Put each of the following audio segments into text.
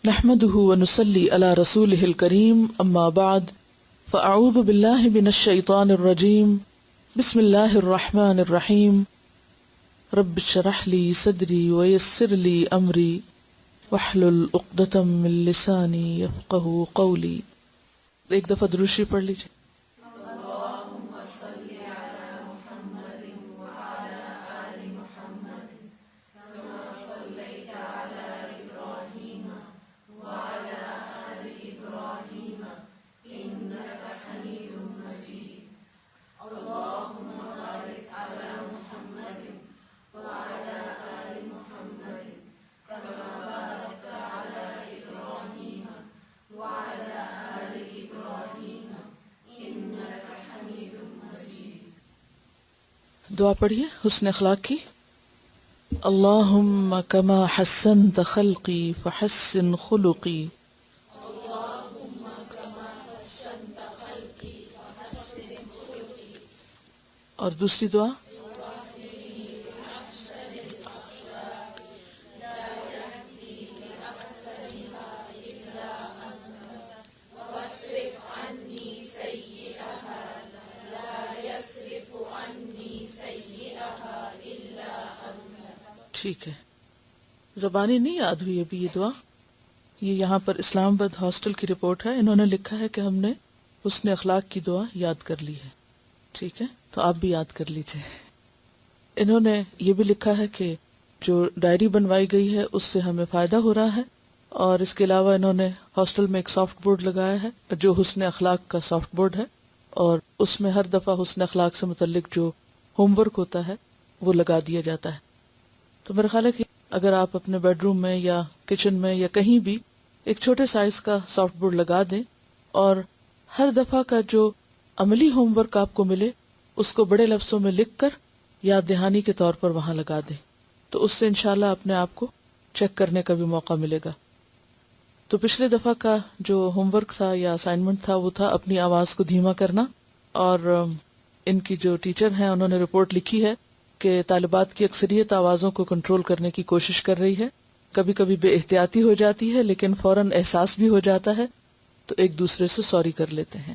نحمده ونصلي على رسوله الكريم اما بعد فاعوذ بالله من الشيطان الرجيم بسم الله الرحمن الرحيم رب اشرح لي صدري ويسر لي امري واحلل عقدة من لساني يفقهوا قولي. ایک دفعہ درود شریف پڑھ لیجیے. دعا پڑھیے حسن اخلاق کی. اللہم کما حسنت خلقی فحسن خلقی. اور دوسری دعا ٹھیک ہے. زبانی نہیں یاد ہوئی ابھی یہ دعا. یہ یہاں پر اسلام آباد ہاسٹل کی رپورٹ ہے. انہوں نے لکھا ہے کہ ہم نے حسن اخلاق کی دعا یاد کر لی ہے. ٹھیک ہے, تو آپ بھی یاد کر لیجئے. انہوں نے یہ بھی لکھا ہے کہ جو ڈائری بنوائی گئی ہے اس سے ہمیں فائدہ ہو رہا ہے, اور اس کے علاوہ انہوں نے ہاسٹل میں ایک سافٹ بورڈ لگایا ہے جو حسن اخلاق کا سافٹ بورڈ ہے, اور اس میں ہر دفعہ حسن اخلاق سے متعلق جو ہوم ورک ہوتا ہے وہ لگا دیا جاتا ہے. تو میرا خیال ہے کہ اگر آپ اپنے بیڈ روم میں یا کچن میں یا کہیں بھی ایک چھوٹے سائز کا سافٹ بورڈ لگا دیں, اور ہر دفعہ کا جو عملی ہوم ورک آپ کو ملے اس کو بڑے لفظوں میں لکھ کر یاد دہانی کے طور پر وہاں لگا دیں, تو اس سے انشاءاللہ اپنے آپ کو چیک کرنے کا بھی موقع ملے گا. تو پچھلے دفعہ کا جو ہوم ورک تھا یا اسائنمنٹ تھا وہ تھا اپنی آواز کو دھیما کرنا, اور ان کی جو ٹیچر ہیں انہوں نے رپورٹ لکھی ہے کہ طالبات کی اکثریت آوازوں کو کنٹرول کرنے کی کوشش کر رہی ہے. کبھی کبھی بے احتیاطی ہو جاتی ہے لیکن فوراً احساس بھی ہو جاتا ہے, تو ایک دوسرے سے سوری کر لیتے ہیں.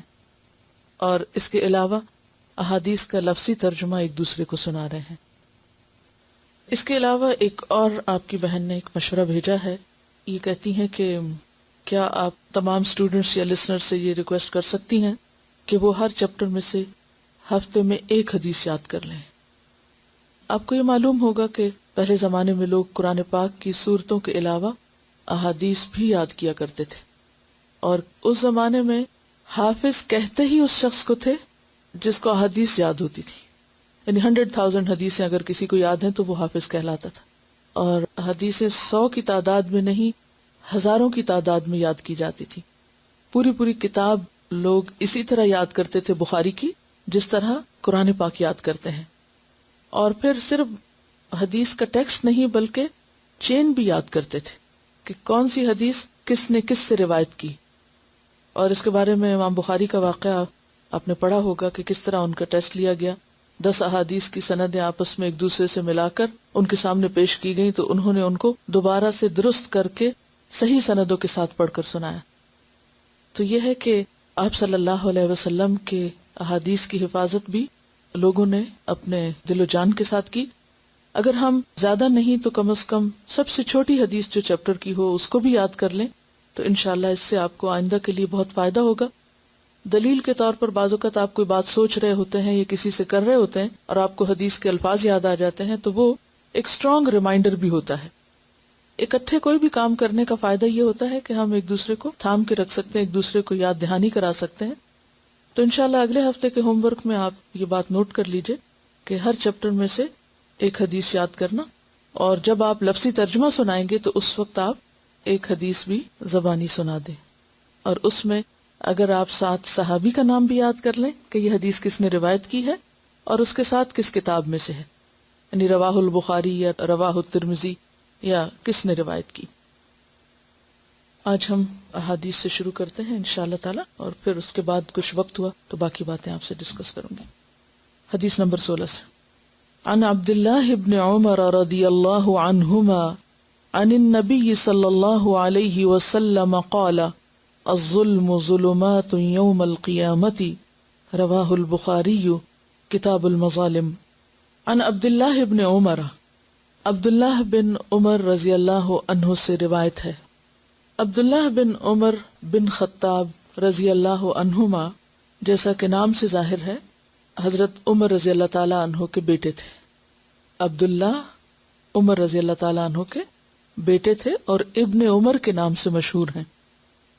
اور اس کے علاوہ احادیث کا لفظی ترجمہ ایک دوسرے کو سنا رہے ہیں. اس کے علاوہ ایک اور آپ کی بہن نے ایک مشورہ بھیجا ہے. یہ کہتی ہیں کہ کیا آپ تمام اسٹوڈنٹس یا لسنر سے یہ ریکویسٹ کر سکتی ہیں کہ وہ ہر چیپٹر میں سے ہفتے میں ایک حدیث یاد کر لیں. آپ کو یہ معلوم ہوگا کہ پہلے زمانے میں لوگ قرآن پاک کی سورتوں کے علاوہ احادیث بھی یاد کیا کرتے تھے, اور اس زمانے میں حافظ کہتے ہی اس شخص کو تھے جس کو احادیث یاد ہوتی تھی. یعنی 100,000 حدیثیں اگر کسی کو یاد ہیں تو وہ حافظ کہلاتا تھا, اور حدیثیں 100 کی تعداد میں نہیں ہزاروں کی تعداد میں یاد کی جاتی تھی. پوری کتاب لوگ اسی طرح یاد کرتے تھے بخاری کی جس طرح قرآن پاک یاد کرتے ہیں. اور پھر صرف حدیث کا ٹیکسٹ نہیں بلکہ چین بھی یاد کرتے تھے کہ کون سی حدیث کس نے کس سے روایت کی. اور اس کے بارے میں امام بخاری کا واقعہ آپ نے پڑھا ہوگا کہ کس طرح ان کا ٹیسٹ لیا گیا. 10 احادیث کی سندیں آپس میں ایک دوسرے سے ملا کر ان کے سامنے پیش کی گئی, تو انہوں نے ان کو دوبارہ سے درست کر کے صحیح سندوں کے ساتھ پڑھ کر سنایا. تو یہ ہے کہ آپ صلی اللہ علیہ وسلم کے احادیث کی حفاظت بھی لوگوں نے اپنے دل و جان کے ساتھ کی. اگر ہم زیادہ نہیں تو کم از کم سب سے چھوٹی حدیث جو چیپٹر کی ہو اس کو بھی یاد کر لیں, تو انشاءاللہ اس سے آپ کو آئندہ کے لیے بہت فائدہ ہوگا. دلیل کے طور پر بعض اوقات آپ کوئی بات سوچ رہے ہوتے ہیں یا کسی سے کر رہے ہوتے ہیں اور آپ کو حدیث کے الفاظ یاد آ جاتے ہیں, تو وہ ایک اسٹرانگ ریمائنڈر بھی ہوتا ہے. اکٹھے کوئی بھی کام کرنے کا فائدہ یہ ہوتا ہے کہ ہم ایک دوسرے کو تھام کے رکھ سکتے ہیں, ایک دوسرے کو یاد دہانی کرا سکتے ہیں. تو انشاءاللہ اگلے ہفتے کے ہوم ورک میں آپ یہ بات نوٹ کر لیجئے کہ ہر چیپٹر میں سے ایک حدیث یاد کرنا, اور جب آپ لفظی ترجمہ سنائیں گے تو اس وقت آپ ایک حدیث بھی زبانی سنا دیں. اور اس میں اگر آپ ساتھ صحابی کا نام بھی یاد کر لیں کہ یہ حدیث کس نے روایت کی ہے اور اس کے ساتھ کس کتاب میں سے ہے, یعنی رواہ البخاری یا رواہ الترمذی یا کس نے روایت کی. آج ہم احادیث سے شروع کرتے ہیں انشاءاللہ تعالی, اور پھر اس کے بعد کچھ وقت ہوا تو باقی باتیں آپ سے ڈسکس کروں گی. حدیث نمبر 16 سے عن عبداللہ ابن عمر رضی اللہ عنہما عن النبي صلى الله عليه وسلم قال الظلم ظلمات يوم القيامة رواه البخاري کتاب المظالم. عن عبد اللہ بن عمر، عبداللہ بن عمر رضی اللہ عنہ سے روایت ہے. عبداللہ بن عمر بن خطاب رضی اللہ عنہما جیسا کہ نام سے ظاہر ہے حضرت عمر رضی اللہ تعالی عنہ کے بیٹے تھے. عبداللہ عمر رضی اللہ تعالی عنہ کے بیٹے تھے اور ابن عمر کے نام سے مشہور ہیں.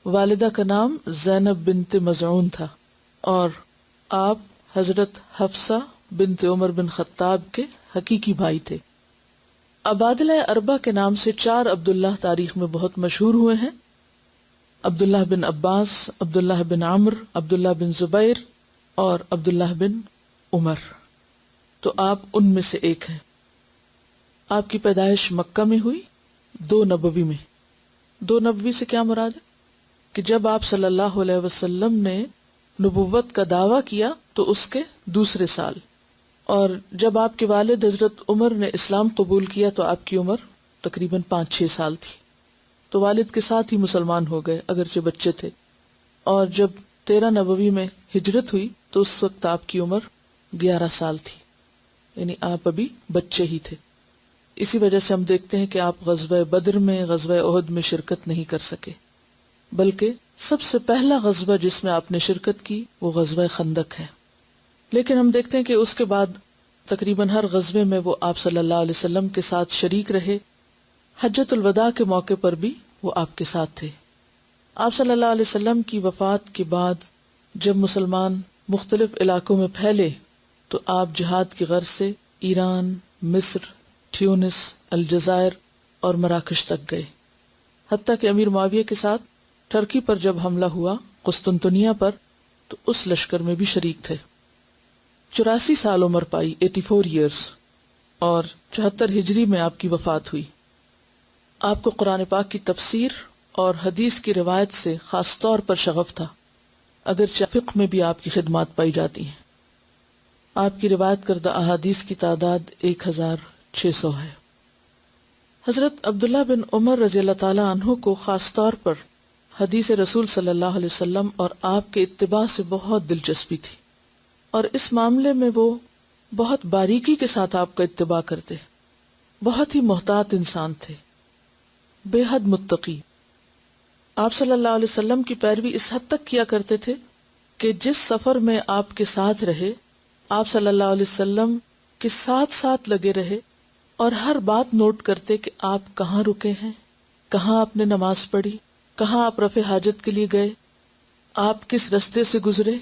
والدہ کا نام زینب بنت مزعون تھا اور آپ حضرت حفصہ بنت عمر بن خطاب کے حقیقی بھائی تھے. عبادلہ اربع کے نام سے 4 عبداللہ تاریخ میں بہت مشہور ہوئے ہیں. عبداللہ بن عباس، عبداللہ بن عمر، عبداللہ بن زبیر اور عبداللہ بن عمر. تو آپ ان میں سے ایک ہیں. آپ کی پیدائش مکہ میں ہوئی 2 نبوی میں. 2 نبوی سے کیا مراد ہے کہ جب آپ صلی اللہ علیہ وسلم نے نبوت کا دعویٰ کیا تو اس کے دوسرے سال، اور جب آپ کے والد حضرت عمر نے اسلام قبول کیا تو آپ کی عمر تقریباً 5-6 سال تھی. تو والد کے ساتھ ہی مسلمان ہو گئے اگرچہ بچے تھے. اور جب 13 نبوی میں ہجرت ہوئی تو اس وقت آپ کی عمر 11 سال تھی، یعنی آپ ابھی بچے ہی تھے. اسی وجہ سے ہم دیکھتے ہیں کہ آپ غزوہ بدر میں، غزوہ احد میں شرکت نہیں کر سکے، بلکہ سب سے پہلا غزوہ جس میں آپ نے شرکت کی وہ غزوہ خندق ہے. لیکن ہم دیکھتے ہیں کہ اس کے بعد تقریباً ہر غزوے میں وہ آپ صلی اللہ علیہ وسلم کے ساتھ شریک رہے. حجۃ الوداع کے موقع پر بھی وہ آپ کے ساتھ تھے. آپ صلی اللہ علیہ وسلم کی وفات کے بعد جب مسلمان مختلف علاقوں میں پھیلے تو آپ جہاد کی غرض سے ایران، مصر، ٹیونس، الجزائر اور مراکش تک گئے. حتیٰ کہ امیر معاویہ کے ساتھ ٹرکی پر جب حملہ ہوا قسطنطنیہ پر تو اس لشکر میں بھی شریک تھے. 84 سال عمر پائی، 84 ایئرس، اور 74 ہجری میں آپ کی وفات ہوئی. آپ کو قرآن پاک کی تفسیر اور حدیث کی روایت سے خاص طور پر شغف تھا، اگرچہ فقہ میں بھی آپ کی خدمات پائی جاتی ہیں. آپ کی روایت کردہ احادیث کی تعداد 1600 ہے. حضرت عبداللہ بن عمر رضی اللہ تعالی عنہ کو خاص طور پر حدیث رسول صلی اللہ علیہ وسلم اور آپ کے اتباع سے بہت دلچسپی تھی، اور اس معاملے میں وہ بہت باریکی کے ساتھ آپ کا اتباع کرتے. بہت ہی محتاط انسان تھے، بے حد متقی. آپ صلی اللہ علیہ وسلم کی پیروی اس حد تک کیا کرتے تھے کہ جس سفر میں آپ کے ساتھ رہے آپ صلی اللہ علیہ وسلم کے ساتھ ساتھ لگے رہے اور ہر بات نوٹ کرتے کہ آپ کہاں رکے ہیں، کہاں آپ نے نماز پڑھی، کہاں آپ رفع حاجت کے لیے گئے، آپ کس راستے سے گزرے،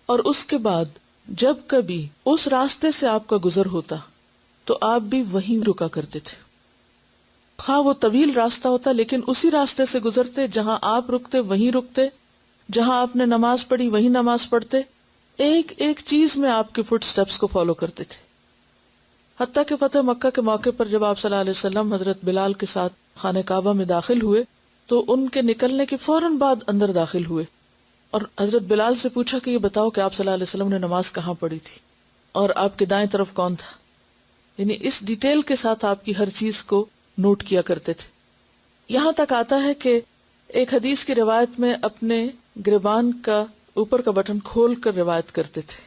اور اس کے بعد جب کبھی اس راستے سے آپ کا گزر ہوتا تو آپ بھی وہیں رکا کرتے تھے. خواہ وہ طویل راستہ ہوتا لیکن اسی راستے سے گزرتے، جہاں آپ رکتے وہیں رکتے، جہاں آپ نے نماز پڑھی وہیں نماز پڑھتے. ایک ایک چیز میں آپ کے فٹ سٹیپس کو فالو کرتے تھے. حتیٰ کہ فتح مکہ کے موقع پر جب آپ صلی اللہ علیہ وسلم حضرت بلال کے ساتھ خانہ کعبہ میں داخل ہوئے تو ان کے نکلنے کے فوراً بعد اندر داخل ہوئے اور حضرت بلال سے پوچھا کہ یہ بتاؤ کہ آپ صلی اللہ علیہ وسلم نے نماز کہاں پڑھی تھی اور آپ کے دائیں طرف کون تھا. یعنی اس ڈیٹیل کے ساتھ آپ کی ہر چیز کو نوٹ کیا کرتے تھے. یہاں تک آتا ہے کہ ایک حدیث کی روایت میں اپنے گریبان کا اوپر کا بٹن کھول کر روایت کرتے تھے.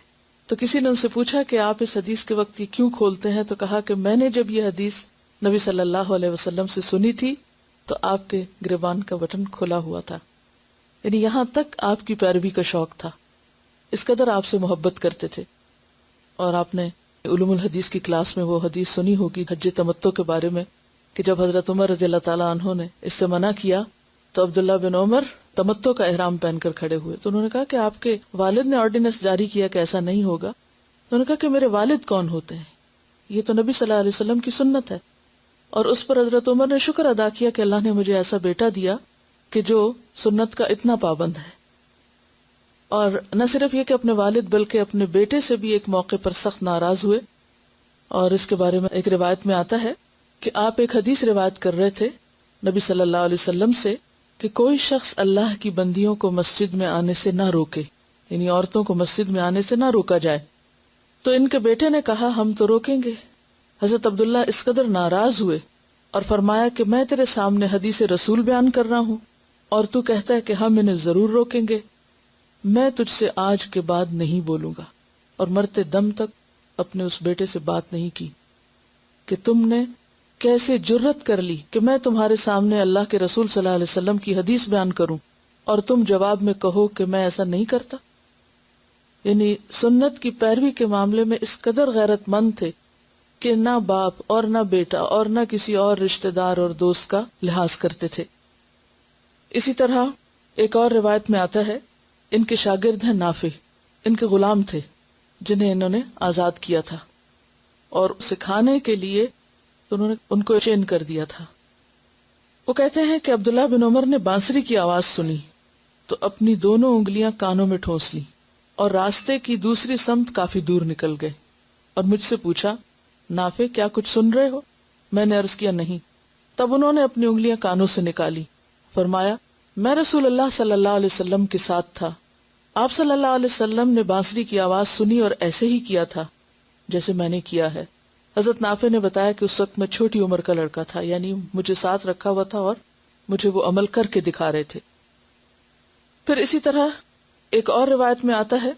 تو کسی نے ان سے پوچھا کہ آپ اس حدیث کے وقت یہ کیوں کھولتے ہیں، تو کہا کہ میں نے جب یہ حدیث نبی صلی اللہ علیہ وسلم سے سنی تھی تو آپ کے گریبان کا بٹن کھلا ہوا تھا. یعنی یہاں تک آپ کی پیروی کا شوق تھا، اس قدر آپ سے محبت کرتے تھے. اور آپ نے علوم الحدیث کی کلاس میں وہ حدیث سنی ہوگی حج تمتع کے بارے میں کہ جب حضرت عمر رضی اللہ تعالیٰ عنہ نے اس سے منع کیا تو عبداللہ بن عمر تمتع کا احرام پہن کر کھڑے ہوئے. تو انہوں نے کہا کہ آپ کے والد نے آرڈیننس جاری کیا کہ ایسا نہیں ہوگا. انہوں نے کہا کہ میرے والد کون ہوتے ہیں، یہ تو نبی صلی اللہ علیہ وسلم کی سنت ہے. اور اس پر حضرت عمر نے شکر ادا کیا کہ اللہ نے مجھے ایسا بیٹا دیا کہ جو سنت کا اتنا پابند ہے. اور نہ صرف یہ کہ اپنے والد بلکہ اپنے بیٹے سے بھی ایک موقع پر سخت ناراض ہوئے. اور اس کے بارے میں ایک روایت میں آتا ہے کہ آپ ایک حدیث روایت کر رہے تھے نبی صلی اللہ علیہ وسلم سے کہ کوئی شخص اللہ کی بندیوں کو مسجد میں آنے سے نہ روکے، یعنی عورتوں کو مسجد میں آنے سے نہ روکا جائے. تو ان کے بیٹے نے کہا ہم تو روکیں گے. حضرت عبداللہ اس قدر ناراض ہوئے اور فرمایا کہ میں تیرے سامنے حدیث رسول بیان کر رہا ہوں اور تو کہتا ہے کہ ہم انہیں ضرور روکیں گے، میں تجھ سے آج کے بعد نہیں بولوں گا، اور مرتے دم تک اپنے اس بیٹے سے بات نہیں کی کہ تم نے کیسے جرت کر لی کہ میں تمہارے سامنے اللہ کے رسول صلی اللہ علیہ وسلم کی حدیث بیان کروں اور تم جواب میں کہو کہ میں ایسا نہیں کرتا۔ یعنی سنت کی پیروی کے معاملے میں اس قدر غیرت مند تھے کہ نہ باپ اور نہ بیٹا اور نہ کسی اور رشتہ دار اور دوست کا لحاظ کرتے تھے۔ اسی طرح ایک اور روایت میں آتا ہے، ان کے شاگرد ہیں نافع، ان کے غلام تھے جنہیں انہوں نے آزاد کیا تھا، اور سکھانے کے لیے انہوں نے ان کو چین کر دیا تھا۔ وہ کہتے ہیں کہ عبداللہ بن عمر نے بانسری کی آواز سنی تو اپنی دونوں انگلیاں کانوں میں ٹھونس لی اور راستے کی دوسری سمت کافی دور نکل گئے، اور مجھ سے پوچھا، نافع کیا کچھ سن رہے ہو؟ میں نے عرض کیا نہیں۔ تب انہوں نے اپنی انگلیاں کانوں سے نکالی، فرمایا میں رسول اللہ صلی اللہ علیہ وسلم کے ساتھ تھا، آپ صلی اللہ علیہ وسلم نے بانسری کی آواز سنی اور ایسے ہی کیا تھا جیسے میں نے کیا ہے۔ حضرت نافع نے بتایا کہ اس وقت میں چھوٹی عمر کا لڑکا تھا، یعنی مجھے ساتھ رکھا ہوا تھا اور مجھے وہ عمل کر کے دکھا رہے تھے۔ پھر اسی طرح ایک اور روایت میں آتا ہے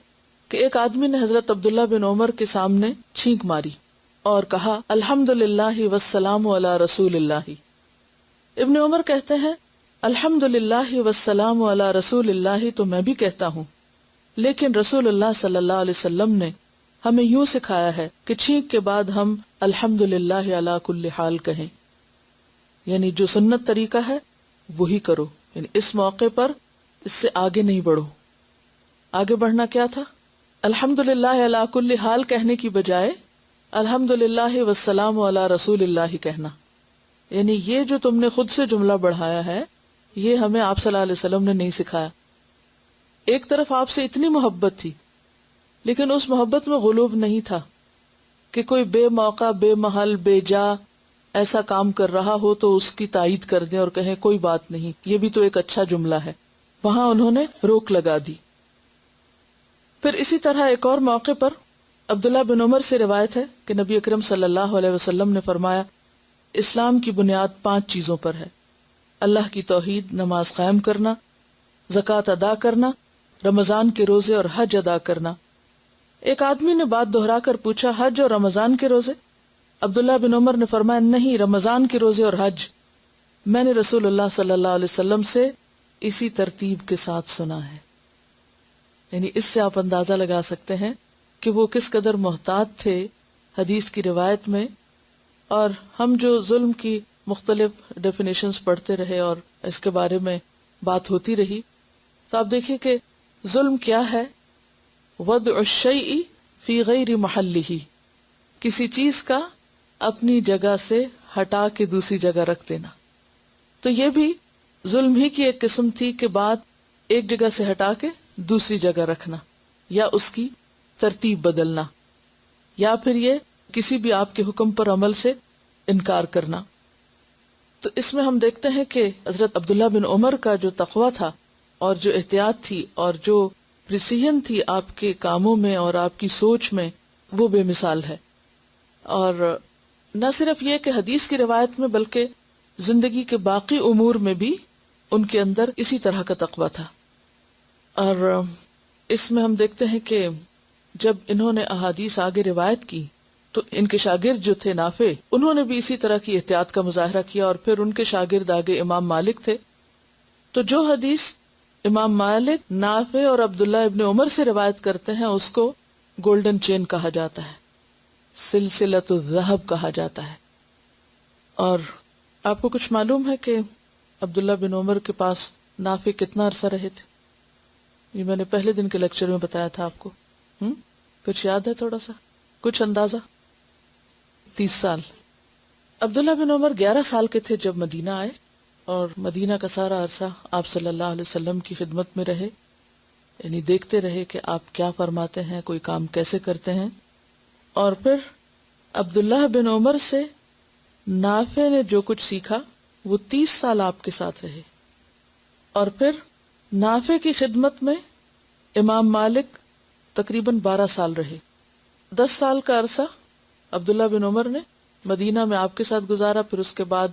کہ ایک آدمی نے حضرت عبداللہ بن عمر کے سامنے چھینک ماری اور کہا، الحمدللہ والسلام علی رسول اللہ۔ ابن عمر کہتے ہیں، الحمدللہ والسلام علی رسول اللہ تو میں بھی کہتا ہوں، لیکن رسول اللہ صلی اللہ علیہ وسلم نے ہمیں یوں سکھایا ہے کہ چھینک کے بعد ہم الحمدللہ علی کل حال کہیں، یعنی جو سنت طریقہ ہے وہی کرو، یعنی اس موقع پر اس سے آگے نہیں بڑھو۔ آگے بڑھنا کیا تھا؟ الحمدللہ علی کل حال کہنے کی بجائے الحمدللہ والسلام علی رسول اللہ کہنا، یعنی یہ جو تم نے خود سے جملہ بڑھایا ہے یہ ہمیں آپ صلی اللہ علیہ وسلم نے نہیں سکھایا۔ ایک طرف آپ سے اتنی محبت تھی لیکن اس محبت میں غلوب نہیں تھا کہ کوئی بے موقع بے محل بے جا ایسا کام کر رہا ہو تو اس کی تائید کر دیں اور کہیں کوئی بات نہیں، یہ بھی تو ایک اچھا جملہ ہے۔ وہاں انہوں نے روک لگا دی۔ پھر اسی طرح ایک اور موقع پر عبداللہ بن عمر سے روایت ہے کہ نبی اکرم صلی اللہ علیہ وسلم نے فرمایا، اسلام کی بنیاد 5 چیزوں پر ہے، اللہ کی توحید، نماز قائم کرنا، زکوٰۃ ادا کرنا، رمضان کے روزے اور حج ادا کرنا۔ ایک آدمی نے بات دہرا کر پوچھا، حج اور رمضان کے روزے؟ عبداللہ بن عمر نے فرمایا، نہیں، رمضان کے روزے اور حج میں نے رسول اللہ صلی اللہ علیہ وسلم سے اسی ترتیب کے ساتھ سنا ہے۔ یعنی اس سے آپ اندازہ لگا سکتے ہیں کہ وہ کس قدر محتاط تھے حدیث کی روایت میں۔ اور ہم جو ظلم کی مختلف ڈیفینیشنز پڑھتے رہے اور اس کے بارے میں بات ہوتی رہی، تو آپ دیکھیں کہ ظلم کیا ہے؟ وضع الشیء فی غیر محلہ، کسی چیز کا اپنی جگہ سے ہٹا کے دوسری جگہ رکھ دینا۔ تو یہ بھی ظلم ہی کی ایک قسم تھی کہ بات ایک جگہ سے ہٹا کے دوسری جگہ رکھنا، یا اس کی ترتیب بدلنا، یا پھر یہ کسی بھی آپ کے حکم پر عمل سے انکار کرنا۔ تو اس میں ہم دیکھتے ہیں کہ حضرت عبداللہ بن عمر کا جو تقویٰ تھا اور جو احتیاط تھی اور جو پریسیژن تھی آپ کے کاموں میں اور آپ کی سوچ میں، وہ بے مثال ہے۔ اور نہ صرف یہ کہ حدیث کی روایت میں بلکہ زندگی کے باقی امور میں بھی ان کے اندر اسی طرح کا تقویٰ تھا۔ اور اس میں ہم دیکھتے ہیں کہ جب انہوں نے احادیث آگے روایت کی تو ان کے شاگرد جو تھے نافع، انہوں نے بھی اسی طرح کی احتیاط کا مظاہرہ کیا، اور پھر ان کے شاگرد آگے امام مالک تھے، تو جو حدیث امام مالک، نافع اور عبداللہ ابن عمر سے روایت کرتے ہیں اس کو گولڈن چین کہا جاتا ہے، سلسلۃ الذہب کہا جاتا ہے۔ اور آپ کو کچھ معلوم ہے کہ عبداللہ بن عمر کے پاس نافع کتنا عرصہ رہے تھے؟ یہ میں نے پہلے دن کے لیکچر میں بتایا تھا آپ کو، کچھ یاد ہے؟ تھوڑا سا کچھ اندازہ؟ 30 سال۔ عبداللہ بن عمر 11 سال کے تھے جب مدینہ آئے، اور مدینہ کا سارا عرصہ آپ صلی اللہ علیہ وسلم کی خدمت میں رہے، یعنی دیکھتے رہے کہ آپ کیا فرماتے ہیں، کوئی کام کیسے کرتے ہیں۔ اور پھر عبداللہ بن عمر سے نافع نے جو کچھ سیکھا وہ 30 سال آپ کے ساتھ رہے، اور پھر نافع کی خدمت میں امام مالک تقریباً 12 سال رہے۔ 10 سال کا عرصہ عبداللہ بن عمر نے مدینہ میں آپ کے ساتھ گزارا، پھر اس کے بعد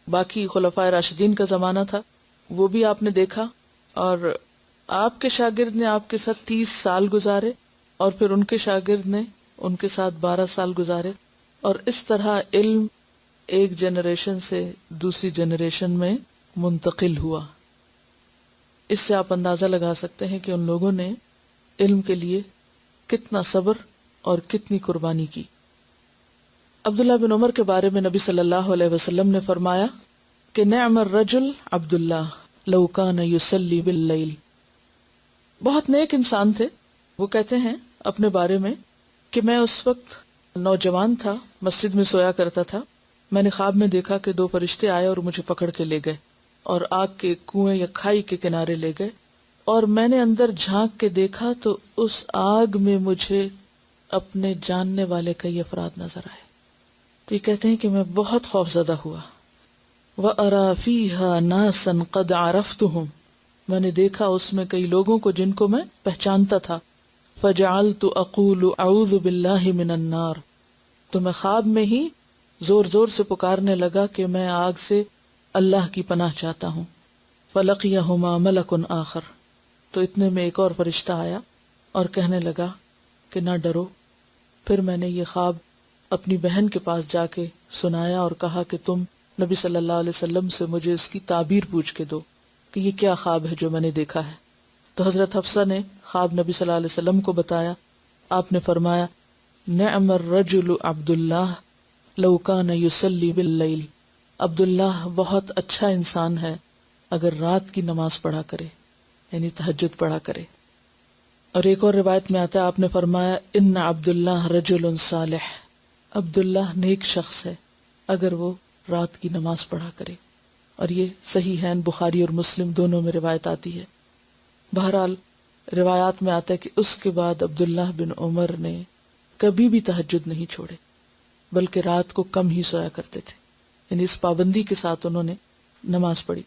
باقی خلفائے راشدین کا زمانہ تھا، وہ بھی آپ نے دیکھا، اور آپ کے شاگرد نے آپ کے ساتھ 30 سال گزارے، اور پھر ان کے شاگرد نے ان کے ساتھ 12 سال گزارے، اور اس طرح علم ایک جنریشن سے دوسری جنریشن میں منتقل ہوا۔ اس سے آپ اندازہ لگا سکتے ہیں کہ ان لوگوں نے علم کے لیے کتنا صبر اور کتنی قربانی کی۔ عبداللہ بن عمر کے بارے میں نبی صلی اللہ علیہ وسلم نے فرمایا کہ نعم الرجل عبداللہ لو کان یصلی باللیل، بہت نیک انسان تھے۔ وہ کہتے ہیں اپنے بارے میں کہ میں اس وقت نوجوان تھا، مسجد میں سویا کرتا تھا، میں نے خواب میں دیکھا کہ 2 فرشتے آئے اور مجھے پکڑ کے لے گئے اور آگ کے کنویں یا کھائی کے کنارے لے گئے، اور میں نے اندر جھانک کے دیکھا تو اس آگ میں مجھے اپنے جاننے والے کئی افراد نظر آئے۔ تو یہ کہتے ہیں کہ میں بہت خوفزدہ ہوا۔ وَأَرَى فِيهَا نَاسًا قَدْ عَرَفْتُهُمْ، میں نے دیکھا اس میں کئی لوگوں کو جن کو میں پہچانتا تھا۔ فَجَعَلْتُ أَقُولُ أَعُوذُ بِاللَّهِ مِنَ النَّارِ، تو میں خواب میں ہی زور زور سے پکارنے لگا کہ میں آگ سے اللہ کی پناہ چاہتا ہوں۔ فَلَقِيَهُمَا مَلَكٌ آخر، تو اتنے میں ایک اور فرشتہ آیا اور کہنے لگا کہ نہ ڈرو۔ پھر میں نے یہ خواب اپنی بہن کے پاس جا کے سنایا اور کہا کہ تم نبی صلی اللہ علیہ وسلم سے مجھے اس کی تعبیر پوچھ کے دو کہ یہ کیا خواب ہے جو میں نے دیکھا ہے۔ تو حضرت حفصہ نے خواب نبی صلی اللہ علیہ وسلم کو بتایا۔ آپ نے فرمایا نعم الرجل عبداللہ لو کان یصلی باللیل، عبداللہ بہت اچھا انسان ہے اگر رات کی نماز پڑھا کرے، یعنی تہجد پڑھا کرے۔ اور ایک اور روایت میں آتا ہے آپ نے فرمایا ان عبداللہ رجل صالح، عبداللہ نیک شخص ہے اگر وہ رات کی نماز پڑھا کرے۔ اور یہ صحیح ہے، بخاری اور مسلم دونوں میں روایت آتی ہے۔ بہرحال روایات میں آتا ہے کہ اس کے بعد عبداللہ بن عمر نے کبھی بھی تہجد نہیں چھوڑے، بلکہ رات کو کم ہی سویا کرتے تھے، یعنی اس پابندی کے ساتھ انہوں نے نماز پڑھی۔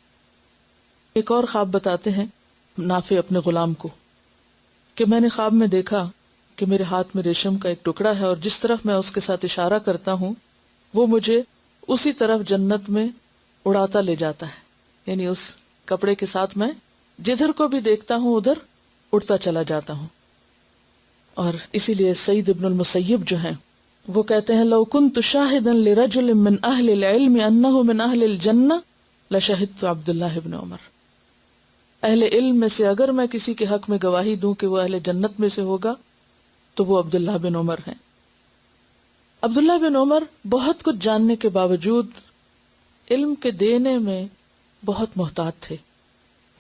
ایک اور خواب بتاتے ہیں نافع اپنے غلام کو کہ میں نے خواب میں دیکھا کہ میرے ہاتھ میں ریشم کا ایک ٹکڑا ہے، اور جس طرف میں اس کے ساتھ اشارہ کرتا ہوں وہ مجھے اسی طرف جنت میں اڑاتا لے جاتا ہے، یعنی اس کپڑے کے ساتھ میں جدھر کو بھی دیکھتا ہوں ادھر اڑتا چلا جاتا ہوں۔ اور اسی لیے سعید ابن المسیب جو ہیں وہ کہتے ہیں لو کنت شاہدا لرجل من اہل العلم انہ من اہل الجنہ لشہدت عبداللہ بن عمر، اہل علم میں سے اگر میں کسی کے حق میں گواہی دوں کہ وہ اہل جنت میں سے ہوگا تو وہ عبداللہ بن عمر ہیں۔ عبداللہ بن عمر بہت کچھ جاننے کے باوجود علم کے دینے میں بہت محتاط تھے۔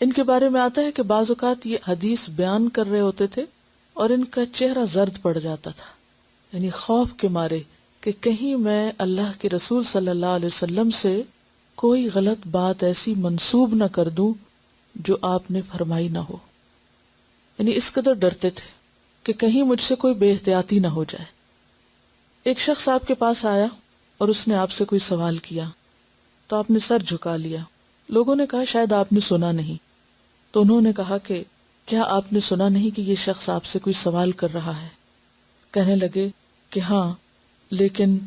ان کے بارے میں آتا ہے کہ بعض اوقات یہ حدیث بیان کر رہے ہوتے تھے اور ان کا چہرہ زرد پڑ جاتا تھا، یعنی خوف کے مارے کہ کہیں میں اللہ کے رسول صلی اللہ علیہ وسلم سے کوئی غلط بات ایسی منسوب نہ کر دوں جو آپ نے فرمائی نہ ہو، یعنی اس قدر ڈرتے تھے کہ کہیں مجھ سے کوئی بے احتیاطی نہ ہو جائے۔ ایک شخص آپ کے پاس آیا اور اس نے آپ سے کوئی سوال کیا تو آپ نے سر جھکا لیا۔ لوگوں نے کہا شاید آپ نے سنا نہیں، تو انہوں نے کہا کہ کیا آپ نے سنا نہیں کہ یہ شخص آپ سے کوئی سوال کر رہا ہے؟ کہنے لگے کہ ہاں، لیکن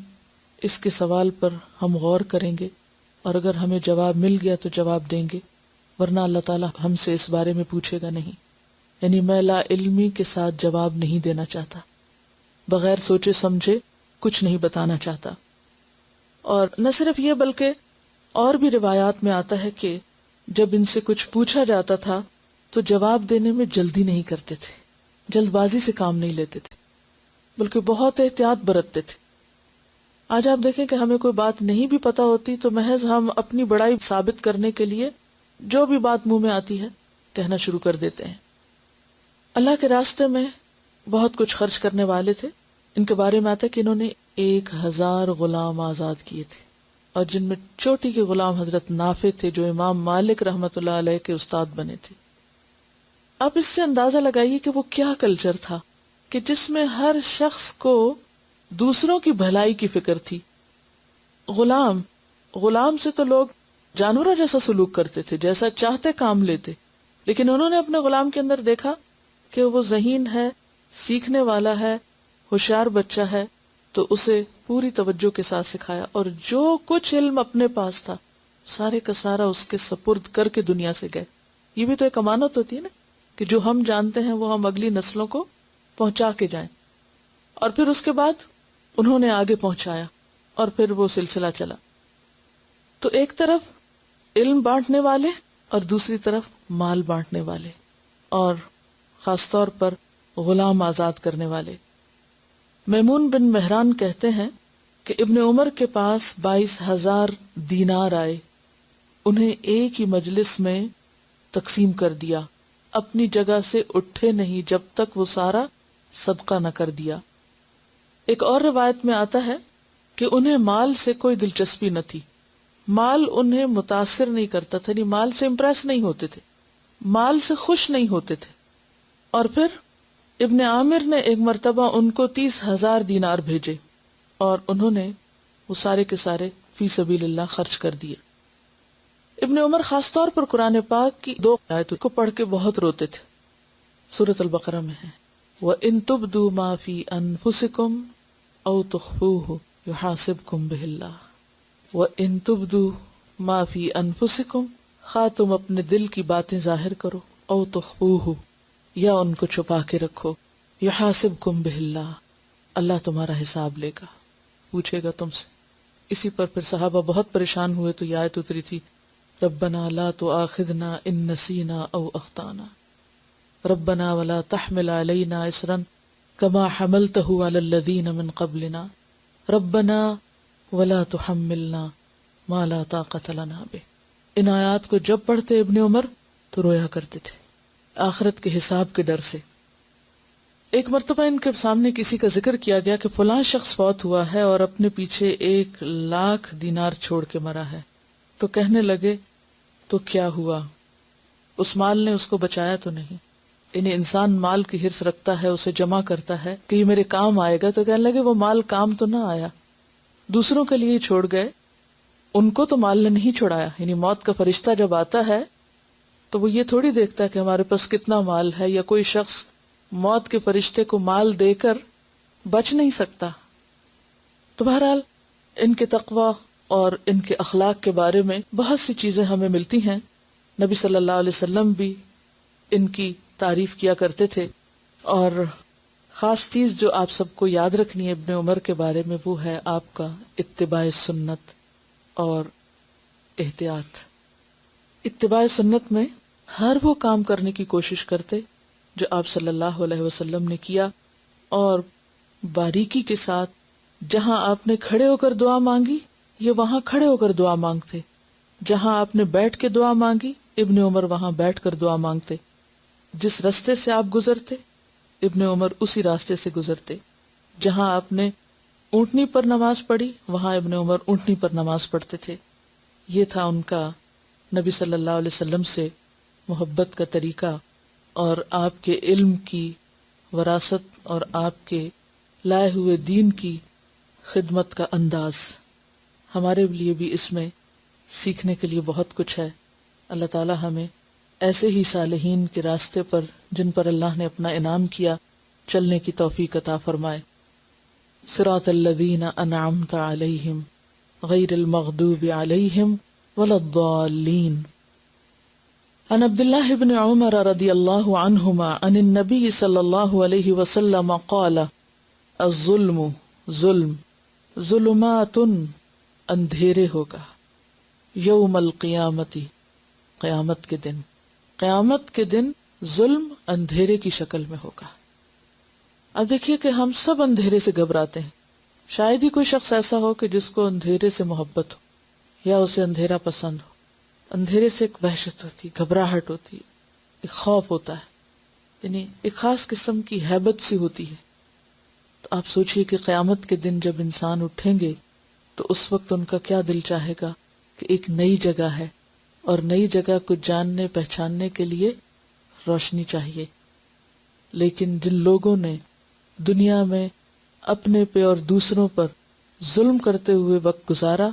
اس کے سوال پر ہم غور کریں گے اور اگر ہمیں جواب مل گیا تو جواب دیں گے، ورنہ اللہ تعالیٰ ہم سے اس بارے میں پوچھے گا نہیں۔ یعنی میں لا علمی کے ساتھ جواب نہیں دینا چاہتا، بغیر سوچے سمجھے کچھ نہیں بتانا چاہتا۔ اور نہ صرف یہ بلکہ اور بھی روایات میں آتا ہے کہ جب ان سے کچھ پوچھا جاتا تھا تو جواب دینے میں جلدی نہیں کرتے تھے، جلد بازی سے کام نہیں لیتے تھے، بلکہ بہت احتیاط برتتے تھے۔ آج آپ دیکھیں کہ ہمیں کوئی بات نہیں بھی پتہ ہوتی تو محض ہم اپنی بڑائی ثابت کرنے کے لیے جو بھی بات منہ میں آتی ہے کہنا شروع کر دیتے ہیں۔ اللہ کے راستے میں بہت کچھ خرچ کرنے والے تھے۔ ان کے بارے میں آتا ہے کہ انہوں نے 1000 غلام آزاد کیے تھے، اور جن میں چوٹی کے غلام حضرت نافع تھے جو امام مالک رحمۃ اللہ علیہ کے استاد بنے تھے۔ آپ اس سے اندازہ لگائیے کہ وہ کیا کلچر تھا کہ جس میں ہر شخص کو دوسروں کی بھلائی کی فکر تھی۔ غلام سے تو لوگ جانوروں جیسا سلوک کرتے تھے، جیسا چاہتے کام لیتے، لیکن انہوں نے اپنے غلام کے اندر دیکھا کہ وہ ذہین ہے، سیکھنے والا ہے، ہوشیار بچہ ہے، تو اسے پوری توجہ کے ساتھ سکھایا، اور جو کچھ علم اپنے پاس تھا سارے کا سارا اس کے سپرد کر کے دنیا سے گئے۔ یہ بھی تو ایک امانت ہوتی ہے نا، کہ جو ہم جانتے ہیں وہ ہم اگلی نسلوں کو پہنچا کے جائیں۔ اور پھر اس کے بعد انہوں نے آگے پہنچایا، اور پھر وہ سلسلہ چلا۔ تو ایک طرف علم بانٹنے والے اور دوسری طرف مال بانٹنے والے، اور خاص طور پر غلام آزاد کرنے والے۔ میمون بن مہران کہتے ہیں کہ ابن عمر کے پاس 22,000 دینار آئے، انہیں ایک ہی مجلس میں تقسیم کر دیا، اپنی جگہ سے اٹھے نہیں جب تک وہ سارا صدقہ نہ کر دیا۔ ایک اور روایت میں آتا ہے کہ انہیں مال سے کوئی دلچسپی نہ تھی، مال انہیں متاثر نہیں کرتا تھا، یعنی مال سے امپریس نہیں ہوتے تھے، مال سے خوش نہیں ہوتے تھے۔ اور پھر ابن عامر نے ایک مرتبہ ان کو 30,000 دینار بھیجے، اور انہوں نے وہ سارے کے سارے فی سبیل اللہ خرچ کر دیے۔ ابن عمر خاص طور پر قرآن پاک کی 2 آیتوں کو پڑھ کے بہت روتے تھے۔ سورۃ البقرہ میں ہے وَإِن تُبْدُوا مَا فِي أَنفُسِكُمْ أَوْ تُخْفُوهُ يُحَاسِبْكُم بِهِ اللَّهُ وَإِن تُبْدُوا مَا فِي أَنفُسِكُمْ، خواہ تم اپنے دل کی باتیں ظاہر کرو، أَوْ تُخْفُوهُ یا ان کو چھپا کے رکھو، يُحَاسِبْكُم بِهِ اللَّهُ اللہ تمہارا حساب لے گا، پوچھے گا تم سے۔ اسی پر پھر صحابہ بہت پریشان ہوئے تو یہ آیت اتری تھی ربنا لا تؤاخذنا ان نسینا او اخطانا ربنا ولا تحمل علینا اصرا كما حملته على الذین من قبلنا ربنا ولا تحملنا ما لا طاقت لنا به۔ ان آیات کو جب پڑھتے ابن عمر تو رویا کرتے تھے آخرت کے حساب کے ڈر سے۔ ایک مرتبہ ان کے سامنے کسی کا ذکر کیا گیا کہ فلاں شخص فوت ہوا ہے اور اپنے پیچھے 1,00,000 دینار چھوڑ کے مرا ہے، تو کہنے لگے تو کیا ہوا، اس مال نے اس کو بچایا تو نہیں؟ یعنی انسان مال کی حرص رکھتا ہے، اسے جمع کرتا ہے کہ یہ میرے کام آئے گا، تو کہنے لگے وہ مال کام تو نہ آیا، دوسروں کے لیے چھوڑ گئے، ان کو تو مال نے نہیں چھوڑایا۔ یعنی موت کا فرشتہ جب آتا ہے تو وہ یہ تھوڑی دیکھتا ہے کہ ہمارے پاس کتنا مال ہے، یا کوئی شخص موت کے فرشتے کو مال دے کر بچ نہیں سکتا۔ تو بہرحال ان کے تقوی اور ان کے اخلاق کے بارے میں بہت سی چیزیں ہمیں ملتی ہیں۔ نبی صلی اللہ علیہ وسلم بھی ان کی تعریف کیا کرتے تھے، اور خاص چیز جو آپ سب کو یاد رکھنی ہے ابن عمر کے بارے میں وہ ہے آپ کا اتباع سنت اور احتیاط۔ اتباع سنت میں ہر وہ کام کرنے کی کوشش کرتے جو آپ صلی اللہ علیہ وسلم نے کیا، اور باریکی کے ساتھ جہاں آپ نے کھڑے ہو کر دعا مانگی یہ وہاں کھڑے ہو کر دعا مانگتے، جہاں آپ نے بیٹھ کے دعا مانگی ابن عمر وہاں بیٹھ کر دعا مانگتے، جس راستے سے آپ گزرتے ابن عمر اسی راستے سے گزرتے، جہاں آپ نے اونٹنی پر نماز پڑھی وہاں ابن عمر اونٹنی پر نماز پڑھتے تھے۔ یہ تھا ان کا نبی صلی اللہ علیہ وسلم سے محبت کا طریقہ، اور آپ کے علم کی وراثت اور آپ کے لائے ہوئے دین کی خدمت کا انداز۔ ہمارے لیے بھی اس میں سیکھنے کے لیے بہت کچھ ہے۔ اللہ تعالی ہمیں ایسے ہی صالحین کے راستے پر جن پر اللہ نے اپنا انعام کیا چلنے کی توفیق عطا فرمائے۔ صراط الذین انعمت علیہم غیر المغضوب علیہم ولا الضالین۔ عن عبد الله بن عمر رضی اللہ عنہما عن النبی صلی اللہ علیہ وسلم قال الظلم ظلم ظلمات اندھیرے ہوگا یوم القیامتی قیامت کے دن، قیامت کے دن ظلم اندھیرے کی شکل میں ہوگا۔ اب دیکھیے کہ ہم سب اندھیرے سے گھبراتے ہیں، شاید ہی کوئی شخص ایسا ہو کہ جس کو اندھیرے سے محبت ہو یا اسے اندھیرا پسند ہو۔ اندھیرے سے ایک وحشت ہوتی، گھبراہٹ ہوتی، ایک خوف ہوتا ہے، یعنی ایک خاص قسم کی ہیبت سی ہوتی ہے۔ تو آپ سوچئے کہ قیامت کے دن جب انسان اٹھیں گے تو اس وقت ان کا کیا دل چاہے گا کہ ایک نئی جگہ ہے، اور نئی جگہ کو جاننے پہچاننے کے لیے روشنی چاہیے۔ لیکن جن لوگوں نے دنیا میں اپنے پہ اور دوسروں پر ظلم کرتے ہوئے وقت گزارا،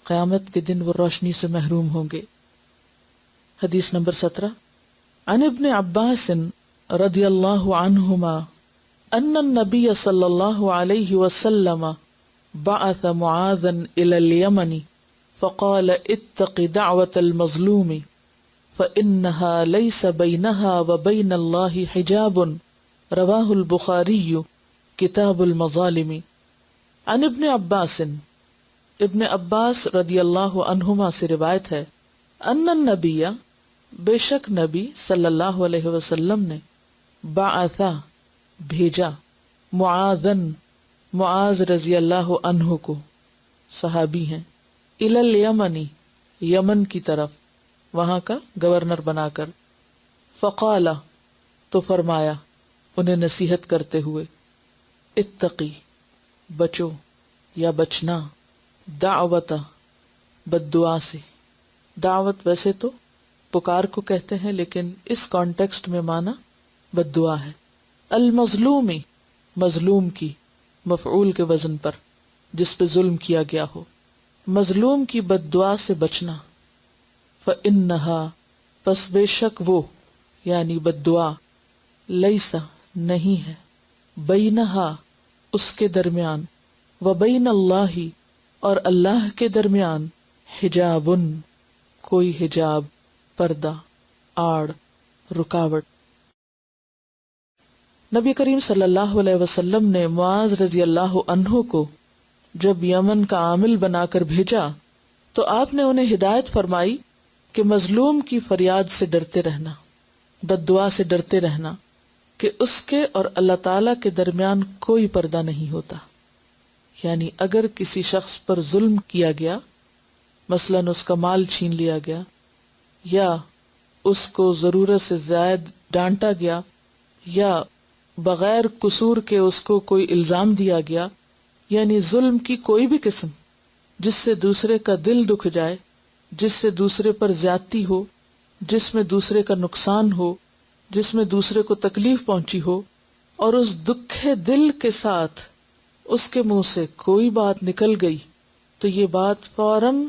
قیامت کے دن وہ روشنی سے محروم ہوں گے۔ حدیث نمبر 17 عن ابن عباس رضی اللہ عنہما ان النبی صلی اللہ علیہ وسلم بعث معاذا إلى اليمن فقال اتق دعوة المظلوم فإنها ليس بينها وبين الله حجاب رواه البخاري کتاب المظالم. عن ابن عباس، ابن عباس رضی اللہ عنہما سے روایت ہے، ان النبی، بے شک نبی صلی اللہ علیہ وسلم نے، بعثا بھیجا، معاذن معاذ رضی اللہ عنہ کو، صحابی ہیں، الی الیمن یمن کی طرف، وہاں کا گورنر بنا کر، فقال تو فرمایا انہیں نصیحت کرتے ہوئے، اتقی بچو یا بچنا، دعوت بد دعا سے. دعوت ویسے تو پکار کو کہتے ہیں لیکن اس کانٹیکسٹ میں معنی بد دعا ہے. المظلومی مظلوم کی، مفعول کے وزن پر، جس پہ ظلم کیا گیا ہو، مظلوم کی بد دعا سے بچنا. فإنہا پس بے شک وہ یعنی بد دعا، لیسا نہیں ہے، بینہا اس کے درمیان، وبین اللہ اور اللہ کے درمیان، حجابن کوئی حجاب، پردہ، آڑ، رکاوٹ. نبی کریم صلی اللہ علیہ وسلم نے معاذ رضی اللہ عنہ کو جب یمن کا عامل بنا کر بھیجا تو آپ نے انہیں ہدایت فرمائی کہ مظلوم کی فریاد سے ڈرتے رہنا، بد دعا سے ڈرتے رہنا، کہ اس کے اور اللہ تعالی کے درمیان کوئی پردہ نہیں ہوتا. یعنی اگر کسی شخص پر ظلم کیا گیا، مثلاً اس کا مال چھین لیا گیا، یا اس کو ضرورت سے زائد ڈانٹا گیا، یا بغیر قصور کے اس کو کوئی الزام دیا گیا، یعنی ظلم کی کوئی بھی قسم جس سے دوسرے کا دل دکھ جائے، جس سے دوسرے پر زیادتی ہو، جس میں دوسرے کا نقصان ہو، جس میں دوسرے کو تکلیف پہنچی ہو، اور اس دکھے دل کے ساتھ اس کے منہ سے کوئی بات نکل گئی تو یہ بات فوراً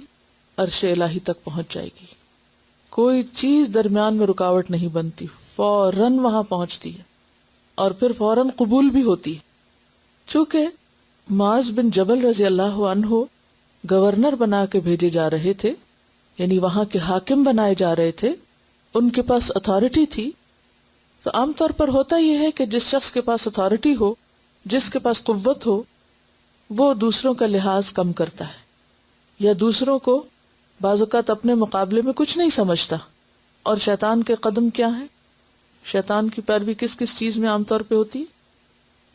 عرش الہی تک پہنچ جائے گی. کوئی چیز درمیان میں رکاوٹ نہیں بنتی، فوراً وہاں پہنچتی ہے اور پھر فوراً قبول بھی ہوتی ہے. چونکہ معاذ بن جبل رضی اللہ عنہ گورنر بنا کے بھیجے جا رہے تھے، یعنی وہاں کے حاکم بنائے جا رہے تھے، ان کے پاس اتھارٹی تھی. تو عام طور پر ہوتا یہ ہے کہ جس شخص کے پاس اتھارٹی ہو، جس کے پاس قوت ہو، وہ دوسروں کا لحاظ کم کرتا ہے، یا دوسروں کو بعض اوقات اپنے مقابلے میں کچھ نہیں سمجھتا. اور شیطان کے قدم کیا ہیں؟ شیطان کی پیروی کس کس چیز میں عام طور پہ ہوتی ہے؟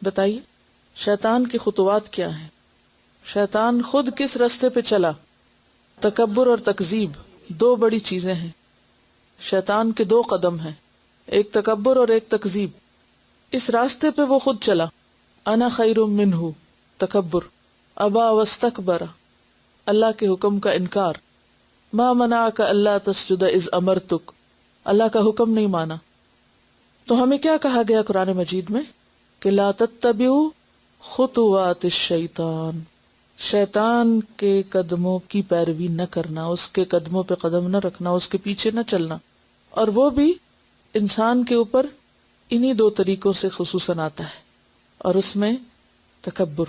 بتائیے، شیطان کی خطوات کیا ہیں؟ شیطان خود کس راستے پہ چلا؟ تکبر اور تکذیب دو بڑی چیزیں ہیں. شیطان کے دو قدم ہیں، ایک تکبر اور ایک تکذیب. اس راستے پہ وہ خود چلا، انا خیر منہ، تکبر، ابا واستکبر، اللہ کے حکم کا انکار، ما منعک اللہ تسجد اذ امرتک، اللہ کا حکم نہیں مانا. تو ہمیں کیا کہا گیا قرآن مجید میں کہ لا تتبعوا خطوات الشیطان، شیطان کے قدموں کی پیروی نہ کرنا، اس کے قدموں پہ قدم نہ رکھنا، اس کے پیچھے نہ چلنا. اور وہ بھی انسان کے اوپر انہی دو طریقوں سے خصوصاً آتا ہے، اور اس میں تکبر،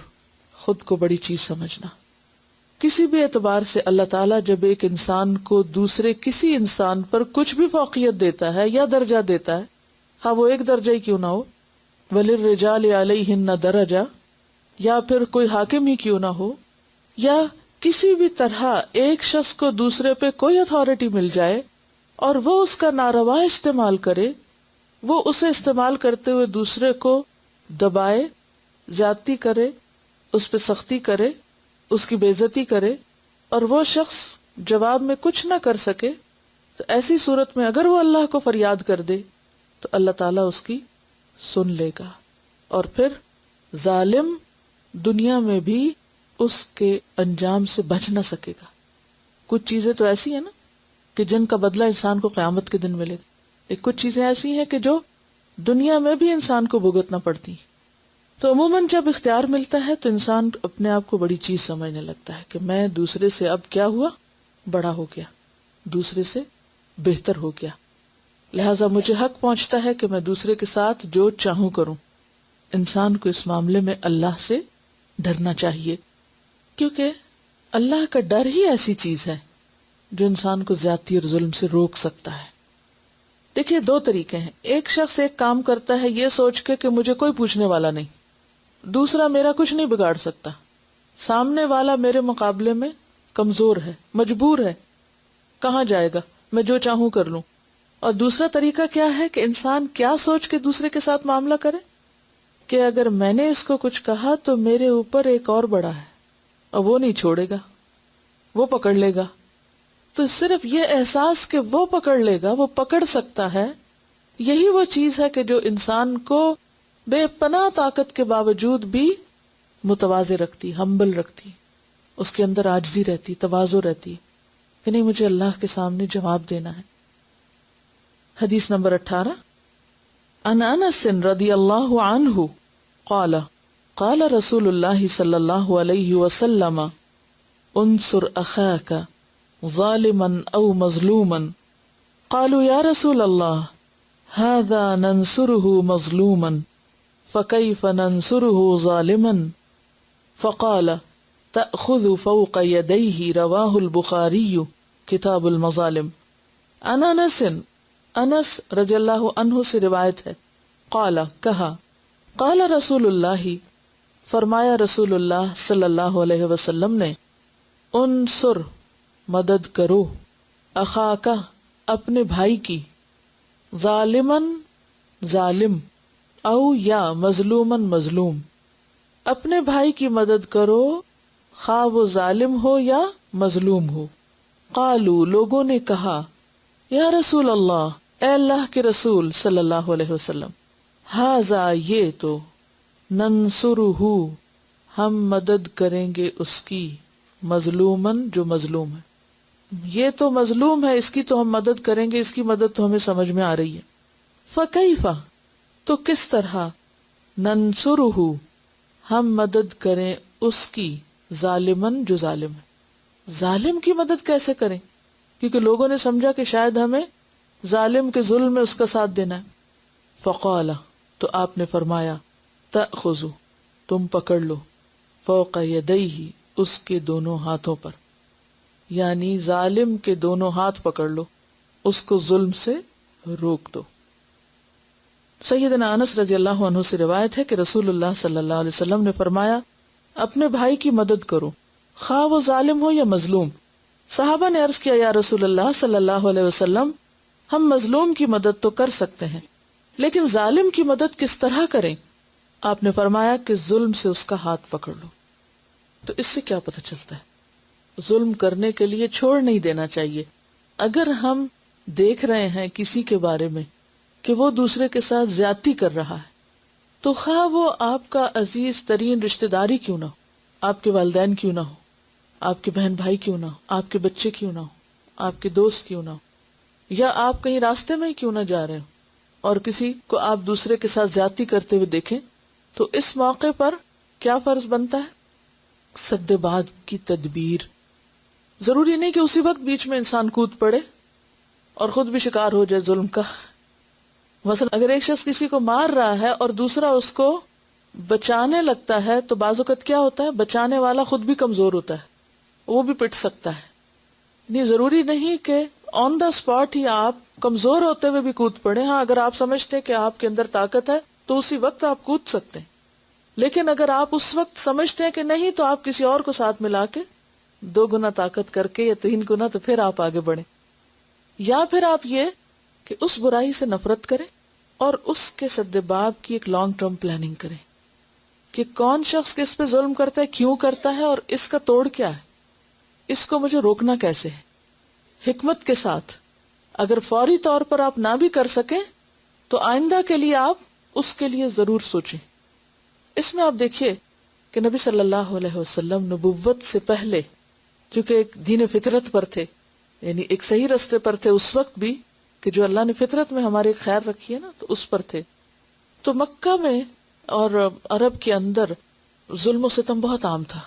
خود کو بڑی چیز سمجھنا. کسی بھی اعتبار سے اللہ تعالیٰ جب ایک انسان کو دوسرے کسی انسان پر کچھ بھی فوقیت دیتا ہے یا درجہ دیتا ہے، خواہ وہ ایک درجہ ہی کیوں نہ ہو، وَلِلرِّجَالِ عَلَيْهِنَّ دَرَجَةٌ، یا پھر کوئی حاکم ہی کیوں نہ ہو، یا کسی بھی طرح ایک شخص کو دوسرے پہ کوئی اتھارٹی مل جائے اور وہ اس کا ناروا استعمال کرے، وہ اسے استعمال کرتے ہوئے دوسرے کو دبائے، زیادتی کرے، اس پہ سختی کرے، اس کی بے عزتی کرے، اور وہ شخص جواب میں کچھ نہ کر سکے، تو ایسی صورت میں اگر وہ اللہ کو فریاد کر دے تو اللہ تعالیٰ اس کی سن لے گا، اور پھر ظالم دنیا میں بھی اس کے انجام سے بچ نہ سکے گا. کچھ چیزیں تو ایسی ہیں نا کہ جن کا بدلہ انسان کو قیامت کے دن ملے گا، کچھ چیزیں ایسی ہیں کہ جو دنیا میں بھی انسان کو بھگتنا پڑتی ہیں. تو عموماً جب اختیار ملتا ہے تو انسان اپنے آپ کو بڑی چیز سمجھنے لگتا ہے کہ میں دوسرے سے اب کیا ہوا، بڑا ہو گیا، دوسرے سے بہتر ہو گیا، لہٰذا مجھے حق پہنچتا ہے کہ میں دوسرے کے ساتھ جو چاہوں کروں. انسان کو اس معاملے میں اللہ سے ڈرنا چاہیے. کیونکہ اللہ کا ڈر ہی ایسی چیز ہے جو انسان کو زیادتی اور ظلم سے روک سکتا ہے. دیکھیے دو طریقے ہیں. ایک شخص ایک کام کرتا ہے یہ سوچ کے کہ مجھے کوئی پوچھنے والا نہیں. دوسرا میرا کچھ نہیں بگاڑ سکتا. سامنے والا میرے مقابلے میں کمزور ہے، مجبور ہے، کہاں جائے گا، میں جو چاہوں کر لوں. اور دوسرا طریقہ کیا ہے کہ انسان کیا سوچ کے دوسرے کے ساتھ معاملہ کرے کہ اگر میں نے اس کو کچھ کہا تو میرے اوپر ایک اور بڑا ہے اور وہ نہیں چھوڑے گا، وہ پکڑ لے گا. تو صرف یہ احساس کہ وہ پکڑ لے گا، وہ پکڑ سکتا ہے، یہی وہ چیز ہے کہ جو انسان کو بے پناہ طاقت کے باوجود بھی متواضع رکھتی، ہمبل رکھتی، اس کے اندر عاجزی رہتی، تواضع رہتی کہ نہیں مجھے اللہ کے سامنے جواب دینا ہے. حدیث نمبر 18 عن انس رضی اللہ عنہ قال قال رسول اللہ صلی اللہ علیہ وسلم انصر اخاک ظالما او مظلوما قالوا یا رسول اللہ هذا ننصره مظلوما فكيف ننصره ظالما فقال تأخذ فوق يديه رواه البخاری کتاب المظالم. عن انس رضی اللہ عنہ سے روایت ہے، قال کہا، قال رسول اللہ فرمایا رسول اللہ صلی اللہ علیہ وسلم نے، انصر مدد کرو، اخاک اپنے بھائی کی، ظالمن ظالم، او یا مظلومن مظلوم، اپنے بھائی کی مدد کرو خواہ وہ ظالم ہو یا مظلوم ہو. قالو لوگوں نے کہا، یا رسول اللہ اے اللہ کے رسول صلی اللہ علیہ وسلم، ہاذا یہ تو، ننصرہ ہم مدد کریں گے اس کی، مظلومن جو مظلوم ہے، یہ تو مظلوم ہے اس کی تو ہم مدد کریں گے، اس کی مدد تو ہمیں سمجھ میں آ رہی ہے. فکیف تو کس طرح، ننصرہ ہم مدد کریں اس کی، ظالمن جو ظالم ہے. ظالم کی مدد کیسے کریں؟ کیونکہ لوگوں نے سمجھا کہ شاید ہمیں ظالم کے ظلم میں اس کا ساتھ دینا ہے. فقال تو آپ نے فرمایا، تأخذ تم پکڑ لو، فوق یدیہ اس کے دونوں ہاتھوں پر، یعنی ظالم کے دونوں ہاتھ پکڑ لو، اس کو ظلم سے روک دو. سیدنا انس رضی اللہ عنہ سے روایت ہے کہ رسول اللہ صلی اللہ علیہ وسلم نے فرمایا، اپنے بھائی کی مدد کرو خواہ وہ ظالم ہو یا مظلوم. صحابہ نے عرض کیا، یا رسول اللہ صلی اللہ علیہ وسلم ہم مظلوم کی مدد تو کر سکتے ہیں لیکن ظالم کی مدد کس طرح کریں؟ آپ نے فرمایا کہ ظلم سے اس کا ہاتھ پکڑ لو. تو اس سے کیا پتہ چلتا ہے؟ ظلم کرنے کے لیے چھوڑ نہیں دینا چاہیے. اگر ہم دیکھ رہے ہیں کسی کے بارے میں کہ وہ دوسرے کے ساتھ زیادتی کر رہا ہے تو خواہ وہ آپ کا عزیز ترین رشتہ داری کیوں نہ ہو، آپ کے والدین کیوں نہ ہو، آپ کے بہن بھائی کیوں نہ ہو، آپ کے بچے کیوں نہ ہو، آپ کے دوست کیوں نہ ہو، یا آپ کہیں راستے میں ہی کیوں نہ جا رہے ہو اور کسی کو آپ دوسرے کے ساتھ زیادتی کرتے ہوئے دیکھیں، تو اس موقع پر کیا فرض بنتا ہے؟ سد بعد کی تدبیر. ضروری نہیں کہ اسی وقت بیچ میں انسان کود پڑے اور خود بھی شکار ہو جائے ظلم کا. مثلا اگر ایک شخص کسی کو مار رہا ہے اور دوسرا اس کو بچانے لگتا ہے تو بعض اوقات کیا ہوتا ہے، بچانے والا خود بھی کمزور ہوتا ہے، وہ بھی پٹ سکتا ہے. نہیں ضروری نہیں کہ آن دا اسپاٹ ہی آپ کمزور ہوتے ہوئے بھی کود پڑے. ہاں اگر آپ سمجھتے کہ آپ کے اندر طاقت ہے تو اسی وقت آپ کود سکتے ہیں، لیکن اگر آپ اس وقت سمجھتے ہیں کہ نہیں تو آپ کسی اور کو ساتھ ملا کے 2 گنا طاقت کر کے یا 3 گنا تو پھر آپ آگے بڑھیں. یا پھر آپ یہ کہ اس برائی سے نفرت کریں اور اس کے سد باب کی ایک لانگ ٹرم پلاننگ کریں کہ کون شخص کس پہ ظلم کرتا ہے، کیوں کرتا ہے اور اس کا توڑ کیا ہے، اس کو مجھے روکنا کیسے ہے، حکمت کے ساتھ. اگر فوری طور پر آپ نہ بھی کر سکیں تو آئندہ کے لیے آپ اس کے لیے ضرور سوچیں. اس میں آپ دیکھیے کہ نبی صلی اللہ علیہ وسلم نبوت سے پہلے چونکہ ایک دین فطرت پر تھے، یعنی ایک صحیح رستے پر تھے اس وقت بھی کہ جو اللہ نے فطرت میں ہمارے خیر رکھی ہے نا، تو اس پر تھے. تو مکہ میں اور عرب کے اندر ظلم و ستم بہت عام تھا.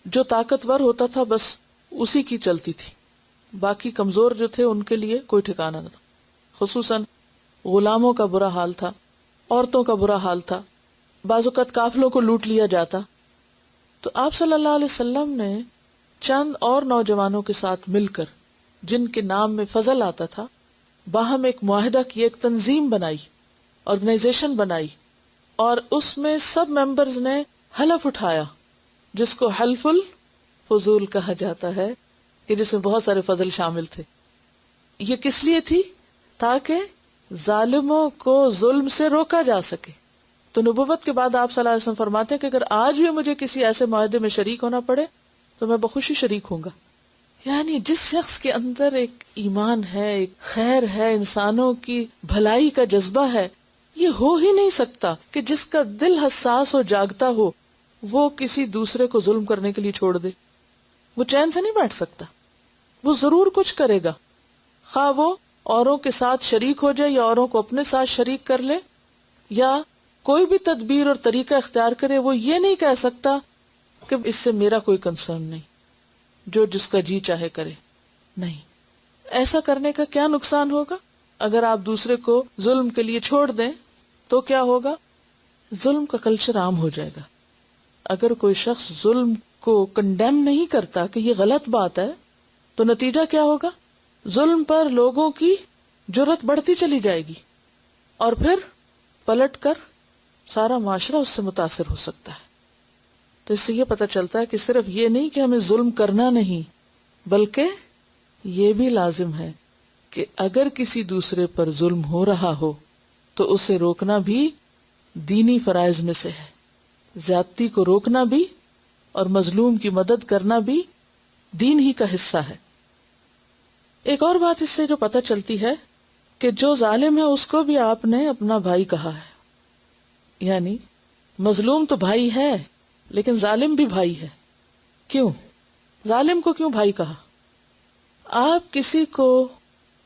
جو طاقتور ہوتا تھا بس اسی کی چلتی تھی، باقی کمزور جو تھے ان کے لیے کوئی ٹھکانہ نہ تھا. خصوصاً غلاموں کا برا حال تھا، عورتوں کا برا حال تھا، بعض اوقات قافلوں کو لوٹ لیا جاتا. تو آپ صلی اللہ علیہ وسلم نے چند اور نوجوانوں کے ساتھ مل کر، جن کے نام میں فضل آتا تھا، باہم ایک معاہدہ کی، ایک تنظیم بنائی، آرگنائزیشن بنائی، اور اس میں سب ممبرز نے حلف اٹھایا، جس کو حلف الفضول کہا جاتا ہے، کہ جس میں بہت سارے فضل شامل تھے۔ یہ کس لیے تھی؟ تاکہ ظالموں کو ظلم سے روکا جا سکے۔ تو نبوت کے بعد آپ صلی اللہ علیہ وسلم فرماتے ہیں کہ اگر آج بھی مجھے کسی ایسے معاہدے میں شریک ہونا پڑے تو میں بخوشی شریک ہوں گا۔ یعنی جس شخص کے اندر ایک ایمان ہے، ایک خیر ہے، انسانوں کی بھلائی کا جذبہ ہے، یہ ہو ہی نہیں سکتا کہ جس کا دل حساس ہو، جاگتا ہو، وہ کسی دوسرے کو ظلم کرنے کے لیے چھوڑ دے۔ وہ چین سے نہیں بیٹھ سکتا، وہ ضرور کچھ کرے گا، خواہ وہ اوروں کے ساتھ شریک ہو جائے یا اوروں کو اپنے ساتھ شریک کر لے، یا کوئی بھی تدبیر اور طریقہ اختیار کرے، وہ یہ نہیں کہہ سکتا کہ اس سے میرا کوئی کنسرن نہیں، جو جس کا جی چاہے کرے۔ نہیں، ایسا کرنے کا کیا نقصان ہوگا؟ اگر آپ دوسرے کو ظلم کے لیے چھوڑ دیں تو کیا ہوگا؟ ظلم کا کلچر عام ہو جائے گا۔ اگر کوئی شخص ظلم کو کنڈیم نہیں کرتا کہ یہ غلط بات ہے، تو نتیجہ کیا ہوگا؟ ظلم پر لوگوں کی جرأت بڑھتی چلی جائے گی، اور پھر پلٹ کر سارا معاشرہ اس سے متاثر ہو سکتا ہے۔ تو اس سے یہ پتہ چلتا ہے کہ صرف یہ نہیں کہ ہمیں ظلم کرنا نہیں، بلکہ یہ بھی لازم ہے کہ اگر کسی دوسرے پر ظلم ہو رہا ہو تو اسے روکنا بھی دینی فرائض میں سے ہے۔ زیادتی کو روکنا بھی اور مظلوم کی مدد کرنا بھی دین ہی کا حصہ ہے۔ ایک اور بات اس سے جو پتہ چلتی ہے کہ جو ظالم ہے اس کو بھی آپ نے اپنا بھائی کہا ہے، یعنی مظلوم تو بھائی ہے لیکن ظالم بھی بھائی ہے۔ کیوں؟ ظالم کو کیوں بھائی کہا؟ آپ کسی کو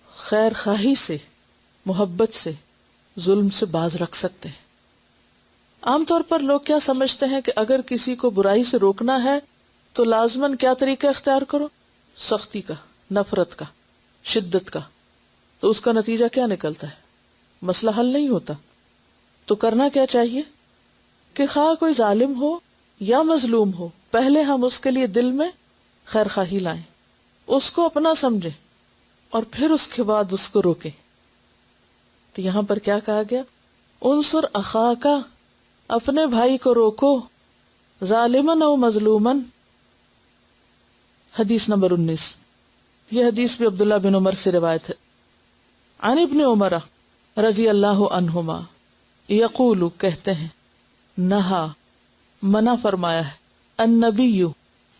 خیر خواہی سے، محبت سے، ظلم سے باز رکھ سکتے ہیں۔ عام طور پر لوگ کیا سمجھتے ہیں کہ اگر کسی کو برائی سے روکنا ہے تو لازماً کیا طریقہ اختیار کرو؟ سختی کا، نفرت کا، شدت کا۔ تو اس کا نتیجہ کیا نکلتا ہے؟ مسئلہ حل نہیں ہوتا۔ تو کرنا کیا چاہیے کہ خواہ کوئی ظالم ہو یا مظلوم ہو، پہلے ہم اس کے لیے دل میں خیر خواہی لائیں، اس کو اپنا سمجھیں، اور پھر اس کے بعد اس کو روکیں۔ تو یہاں پر کیا کہا گیا؟ انصر اخاک، اپنے بھائی کو روکو، ظالمن او مظلومن۔ حدیث نمبر 19۔ یہ حدیث بھی عبداللہ بن عمر سے روایت ہے۔ عن ابن عمر رضی اللہ عنہما یقول، کہتے ہیں، نہا، منع فرمایا ہے، النبی،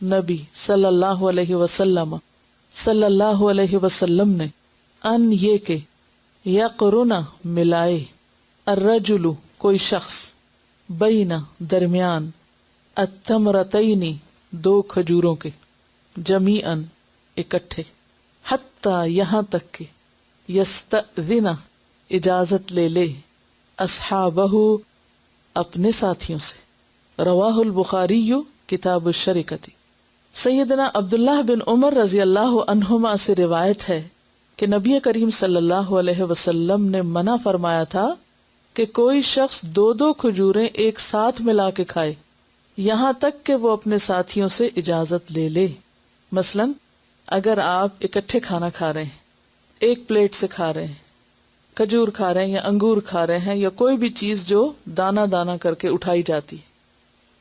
نبی صلی اللہ علیہ وسلم، صلی اللہ علیہ وسلم نے، ان یہ کہ یقرن ملائے، الرجل کوئی شخص، بین درمیان، التمرتین دو کھجوروں کے، جمیعاً اکٹھے، حتی یہاں تک کہ یستأذن اجازت لے لے، اصحابہ اپنے ساتھیوں سے۔ رواہ البخاری کتاب الشرکۃ۔ سیدنا عبداللہ بن عمر رضی اللہ عنہما سے روایت ہے کہ نبی کریم صلی اللہ علیہ وسلم نے منع فرمایا تھا کہ کوئی شخص دو دو کھجوریں ایک ساتھ ملا کے کھائے، یہاں تک کہ وہ اپنے ساتھیوں سے اجازت لے لے۔ مثلاً اگر آپ اکٹھے کھانا کھا رہے ہیں، ایک پلیٹ سے کھا رہے ہیں، کھجور کھا رہے ہیں یا انگور کھا رہے ہیں یا کوئی بھی چیز جو دانا دانا کر کے اٹھائی جاتی،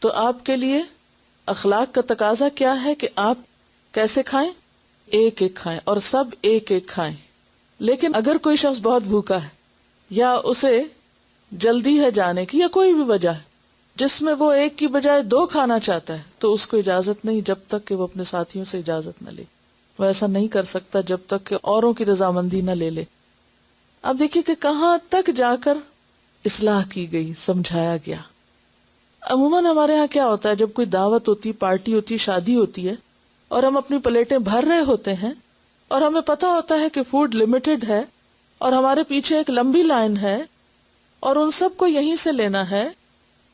تو آپ کے لیے اخلاق کا تقاضا کیا ہے کہ آپ کیسے کھائیں؟ ایک ایک کھائیں، اور سب ایک ایک کھائیں۔ لیکن اگر کوئی شخص بہت بھوکا ہے یا اسے جلدی ہے جانے کی یا کوئی بھی وجہ ہے جس میں وہ ایک کی بجائے دو کھانا چاہتا ہے، تو اس کو اجازت نہیں جب تک کہ وہ اپنے ساتھیوں سے اجازت نہ لے۔ وہ ایسا نہیں کر سکتا جب تک کہ اوروں کی رضامندی نہ لے لے۔ اب دیکھیے کہ کہاں تک جا کر اصلاح کی گئی، سمجھایا گیا۔ عموماً ہمارے ہاں کیا ہوتا ہے، جب کوئی دعوت ہوتی، پارٹی ہوتی، شادی ہوتی ہے، اور ہم اپنی پلیٹیں بھر رہے ہوتے ہیں، اور ہمیں پتہ ہوتا ہے کہ فوڈ لمیٹڈ ہے، اور ہمارے پیچھے ایک لمبی لائن ہے، اور ان سب کو یہیں سے لینا ہے،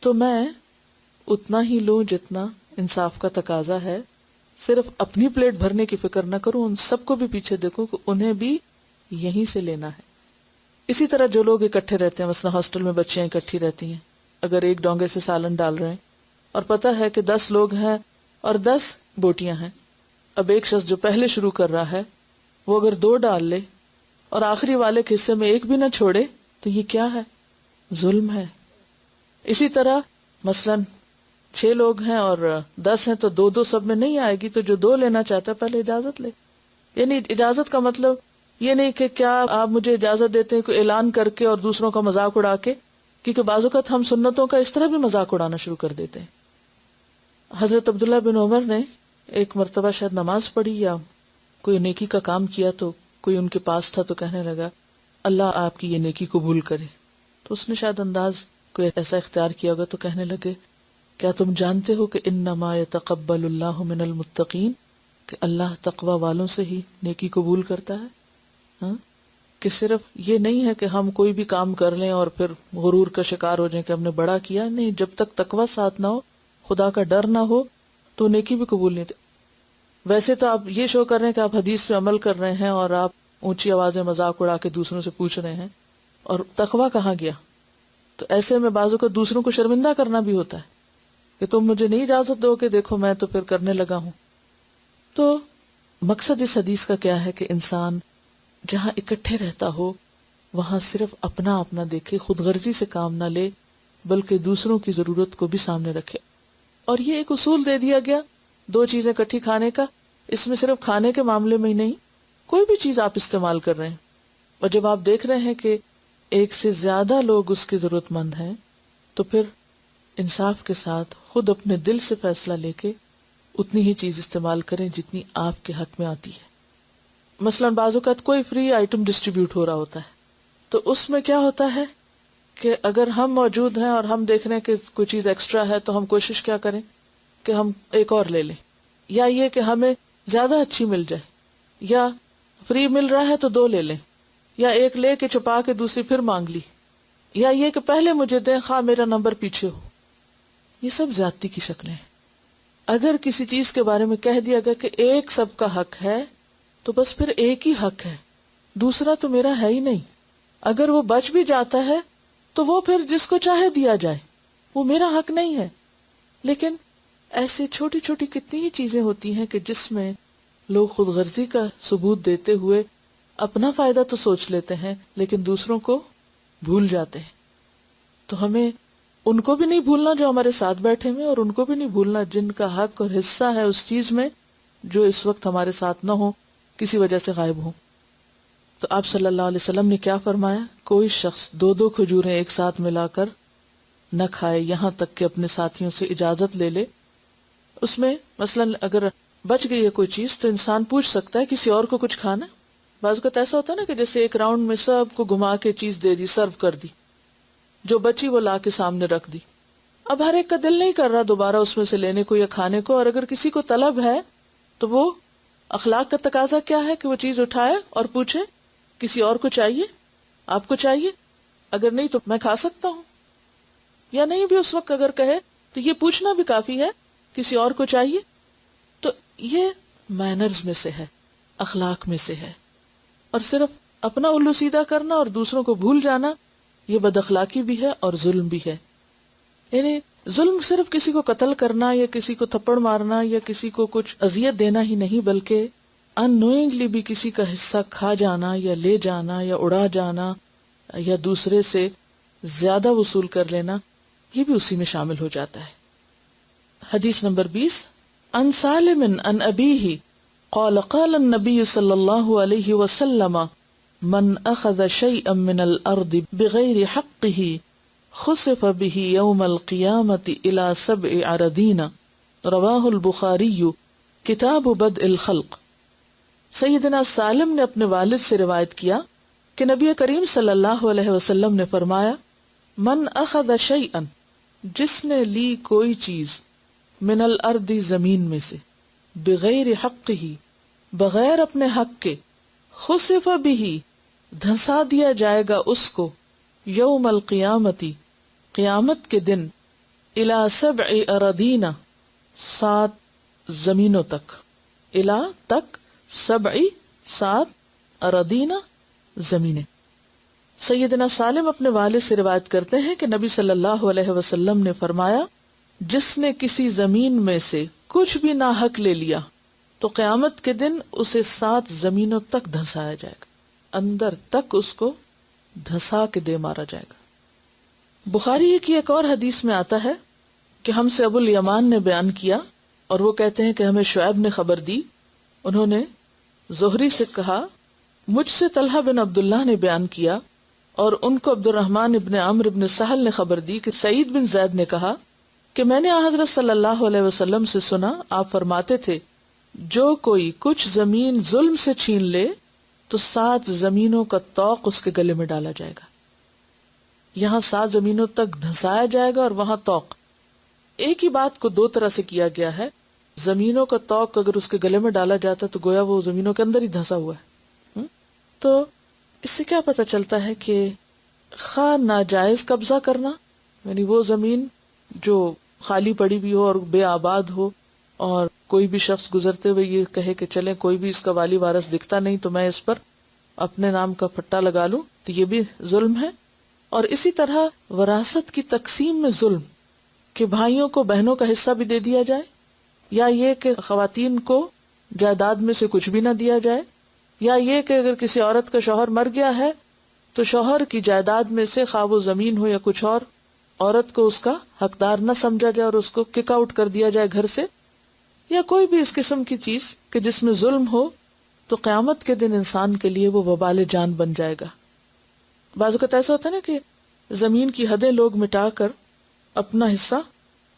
تو میں اتنا ہی لوں جتنا انصاف کا تقاضا ہے، صرف اپنی پلیٹ بھرنے کی فکر نہ کروں، ان سب کو بھی پیچھے دیکھوں کہ انہیں بھی یہیں سے لینا ہے۔ اسی طرح جو لوگ اکٹھے رہتے ہیں، مثلا ہاسٹل میں بچیاں اکٹھی رہتی ہیں، اگر ایک ڈونگے سے سالن ڈال رہے ہیں اور پتہ ہے کہ 10 لوگ ہیں اور 10 بوٹیاں ہیں. اب ایک شخص جو پہلے شروع کر رہا ہے وہ اگر 2 ڈال لے اور آخری والے کے حصے میں ایک بھی نہ چھوڑے تو یہ کیا ہے؟ ظلم ہے. اسی طرح مثلاً 6 لوگ ہیں اور 10 ہیں تو 2 سب میں نہیں آئے گی، تو جو 2 لینا چاہتا ہے پہلے اجازت لے. یعنی اجازت کا مطلب یہ نہیں کہ کیا آپ مجھے اجازت دیتے ہیں کوئی اعلان کر کے اور دوسروں کا مذاق اڑا کے، کیونکہ بعض اوقات ہم سنتوں کا اس طرح بھی مذاق اڑانا شروع کر دیتے ہیں. حضرت عبداللہ بن عمر نے ایک مرتبہ شاید نماز پڑھی یا کوئی نیکی کا کام کیا، تو کوئی ان کے پاس تھا تو کہنے لگا اللہ آپ کی یہ نیکی قبول کرے. تو اس نے شاید انداز کوئی ایسا اختیار کیا ہوگا تو کہنے لگے کیا تم جانتے ہو کہ انما یتقبل اللہ من المتقین، کہ اللہ تقوی والوں سے ہی نیکی قبول کرتا ہے. ہاں، کہ صرف یہ نہیں ہے کہ ہم کوئی بھی کام کر لیں اور پھر غرور کا شکار ہو جائیں کہ ہم نے بڑا کیا. نہیں، جب تک تقوی ساتھ نہ ہو، خدا کا ڈر نہ ہو، تو نیکی بھی قبول نہیں. ویسے تو آپ یہ شو کر رہے ہیں کہ آپ حدیث پہ عمل کر رہے ہیں اور آپ اونچی آواز میں مذاق اڑا کے دوسروں سے پوچھ رہے ہیں، اور تقوی کہاں گیا؟ تو ایسے میں بعضوں کو دوسروں کو شرمندہ کرنا بھی ہوتا ہے کہ تم مجھے نہیں اجازت دو کہ دیکھو میں تو پھر کرنے لگا ہوں. تو مقصد اس حدیث کا کیا ہے کہ انسان جہاں اکٹھے رہتا ہو وہاں صرف اپنا اپنا دیکھے، خود غرضی سے کام نہ لے، بلکہ دوسروں کی ضرورت کو بھی سامنے رکھے. اور یہ ایک اصول دے دیا گیا 2 چیزیں اکٹھی کھانے کا. اس میں صرف کھانے کے معاملے میں ہی نہیں، کوئی بھی چیز آپ استعمال کر رہے ہیں اور جب آپ دیکھ رہے ہیں کہ ایک سے زیادہ لوگ اس کی ضرورت مند ہیں تو پھر انصاف کے ساتھ خود اپنے دل سے فیصلہ لے کے اتنی ہی چیز استعمال کریں جتنی آپ کے حق میں آتی ہے. مثلاً بعض اوقات کوئی فری آئٹم ڈسٹریبیوٹ ہو رہا ہوتا ہے تو اس میں کیا ہوتا ہے کہ اگر ہم موجود ہیں اور ہم دیکھ رہے ہیں کہ کوئی چیز ایکسٹرا ہے تو ہم کوشش کیا کریں کہ ہم ایک اور لے لیں، یا یہ کہ ہمیں زیادہ اچھی مل جائے، یا فری مل رہا ہے تو 2 لے لیں، یا ایک لے کے چھپا کے دوسری پھر مانگ لی، یا یہ کہ پہلے مجھے دیں خواہ میرا نمبر پیچھے ہو. یہ سب زیادتی کی شکلیں ہیں. اگر کسی چیز کے بارے میں کہہ دیا گیا کہ ایک سب کا حق ہے تو بس پھر ایک ہی حق ہے، دوسرا تو میرا ہے ہی نہیں. اگر وہ بچ بھی جاتا ہے تو وہ پھر جس کو چاہے دیا جائے، وہ میرا حق نہیں ہے. لیکن ایسے چھوٹی چھوٹی کتنی ہی چیزیں ہوتی ہیں کہ جس میں لوگ خود غرضی کا ثبوت دیتے ہوئے اپنا فائدہ تو سوچ لیتے ہیں لیکن دوسروں کو بھول جاتے ہیں. تو ہمیں ان کو بھی نہیں بھولنا جو ہمارے ساتھ بیٹھے ہوئے، اور ان کو بھی نہیں بھولنا جن کا حق اور حصہ ہے اس چیز میں جو اس وقت ہمارے ساتھ نہ ہو، کسی وجہ سے غائب ہوں. تو آپ صلی اللہ علیہ وسلم نے کیا فرمایا؟ کوئی شخص 2 کھجوریں ایک ساتھ ملا کر نہ کھائے یہاں تک کہ اپنے ساتھیوں سے اجازت لے لے. اس میں مثلاً اگر بچ گئی ہے کوئی چیز تو انسان پوچھ سکتا ہے کسی اور کو کچھ کھانا. بعض اوقات ایسا ہوتا ہے نا کہ جیسے ایک راؤنڈ میں سب کو گھما کے چیز دے دی، سرو کر دی، جو بچی وہ لا کے سامنے رکھ دی. اب ہر ایک کا دل نہیں کر رہا دوبارہ اس میں سے لینے کو یا کھانے کو، اور اگر کسی کو طلب ہے تو وہ اخلاق کا تقاضا کیا ہے کہ وہ چیز اٹھائے اور پوچھے کسی اور کو چاہیے، آپ کو چاہیے؟ اگر نہیں تو میں کھا سکتا ہوں، یا نہیں بھی اس وقت اگر کہے تو یہ پوچھنا بھی کافی ہے کسی اور کو چاہیے. تو یہ مینرز میں سے ہے، اخلاق میں سے ہے. اور صرف اپنا الو سیدھا کرنا اور دوسروں کو بھول جانا یہ بد اخلاقی بھی ہے اور ظلم بھی ہے. یعنی ظلم صرف کسی کو قتل کرنا یا کسی کو تھپڑ مارنا یا کسی کو کچھ اذیت دینا ہی نہیں، بلکہ ان نوئنگلی بھی کسی کا حصہ کھا جانا یا لے جانا یا اڑا جانا یا دوسرے سے زیادہ وصول کر لینا، یہ بھی اسی میں شامل ہو جاتا ہے. حدیث نمبر 20 عن سالم عن ابیہ قال قال النبی صلی اللہ علیہ وسلم من اخذ شیئا من الارض بغیر حقہ خسف به یوم القیامت الى 7 اراضین. رواہ البخاری کتاب بدء الخلق. سیدنا سالم نے اپنے والد سے روایت کیا کہ نبی کریم صلی اللہ علیہ وسلم نے فرمایا من اخذ شیئا، جس نے لی کوئی چیز، من الارض زمین میں سے، بغیر حقہ بغیر اپنے حق کے، خسف به دھنسا دیا جائے گا اس کو، یوم القیامتی قیامت کے دن، الی 7 اراضین 7 زمینوں تک، الی تک، 7 اراضین زمینیں. سیدنا سالم اپنے والد سے روایت کرتے ہیں کہ نبی صلی اللہ علیہ وسلم نے فرمایا جس نے کسی زمین میں سے کچھ بھی ناحق لے لیا تو قیامت کے دن اسے 7 زمینوں تک دھنسایا جائے گا، اندر تک اس کو دھسا کے دے مارا جائے گا۔ بخاری کی ایک اور حدیث میں آتا ہے کہ ہم سے ابو الیمان نے بیان کیا، اور وہ کہتے ہیں کہ ہمیں شعیب نے خبر دی، انہوں نے زہری سے کہا، مجھ سے طلحہ بن عبداللہ نے بیان کیا، اور ان کو عبد الرحمن ابن عمرو ابن سہل نے خبر دی کہ سعید بن زید نے کہا کہ میں نے حضرت صلی اللہ علیہ وسلم سے سنا، آپ فرماتے تھے جو کوئی کچھ زمین ظلم سے چھین لے تو 7 زمینوں کا طوق اس کے گلے میں ڈالا جائے گا۔ یہاں 7 زمینوں تک دھنسایا جائے گا، اور وہاں طوق، ایک ہی بات کو 2 طرح سے کیا گیا ہے۔ زمینوں کا طوق اگر اس کے گلے میں ڈالا جاتا تو گویا وہ زمینوں کے اندر ہی دھنسا ہوا ہے۔ تو اس سے کیا پتہ چلتا ہے کہ خواہ ناجائز قبضہ کرنا، یعنی وہ زمین جو خالی پڑی بھی ہو اور بے آباد ہو، اور کوئی بھی شخص گزرتے ہوئے یہ کہے کہ چلیں کوئی بھی اس کا والی وارث دکھتا نہیں تو میں اس پر اپنے نام کا پٹا لگا لوں، تو یہ بھی ظلم ہے۔ اور اسی طرح وراثت کی تقسیم میں ظلم، کہ بھائیوں کو بہنوں کا حصہ بھی دے دیا جائے، یا یہ کہ خواتین کو جائیداد میں سے کچھ بھی نہ دیا جائے، یا یہ کہ اگر کسی عورت کا شوہر مر گیا ہے تو شوہر کی جائیداد میں سے خواہ وہ زمین ہو یا کچھ اور، عورت کو اس کا حقدار نہ سمجھا جائے اور اس کو کک آؤٹ کر دیا جائے گھر سے، یا کوئی بھی اس قسم کی چیز کہ جس میں ظلم ہو، تو قیامت کے دن انسان کے لیے وہ وبال جان بن جائے گا۔ بعض اوقات ایسا ہوتا ہے نا کہ زمین کی حدیں لوگ مٹا کر اپنا حصہ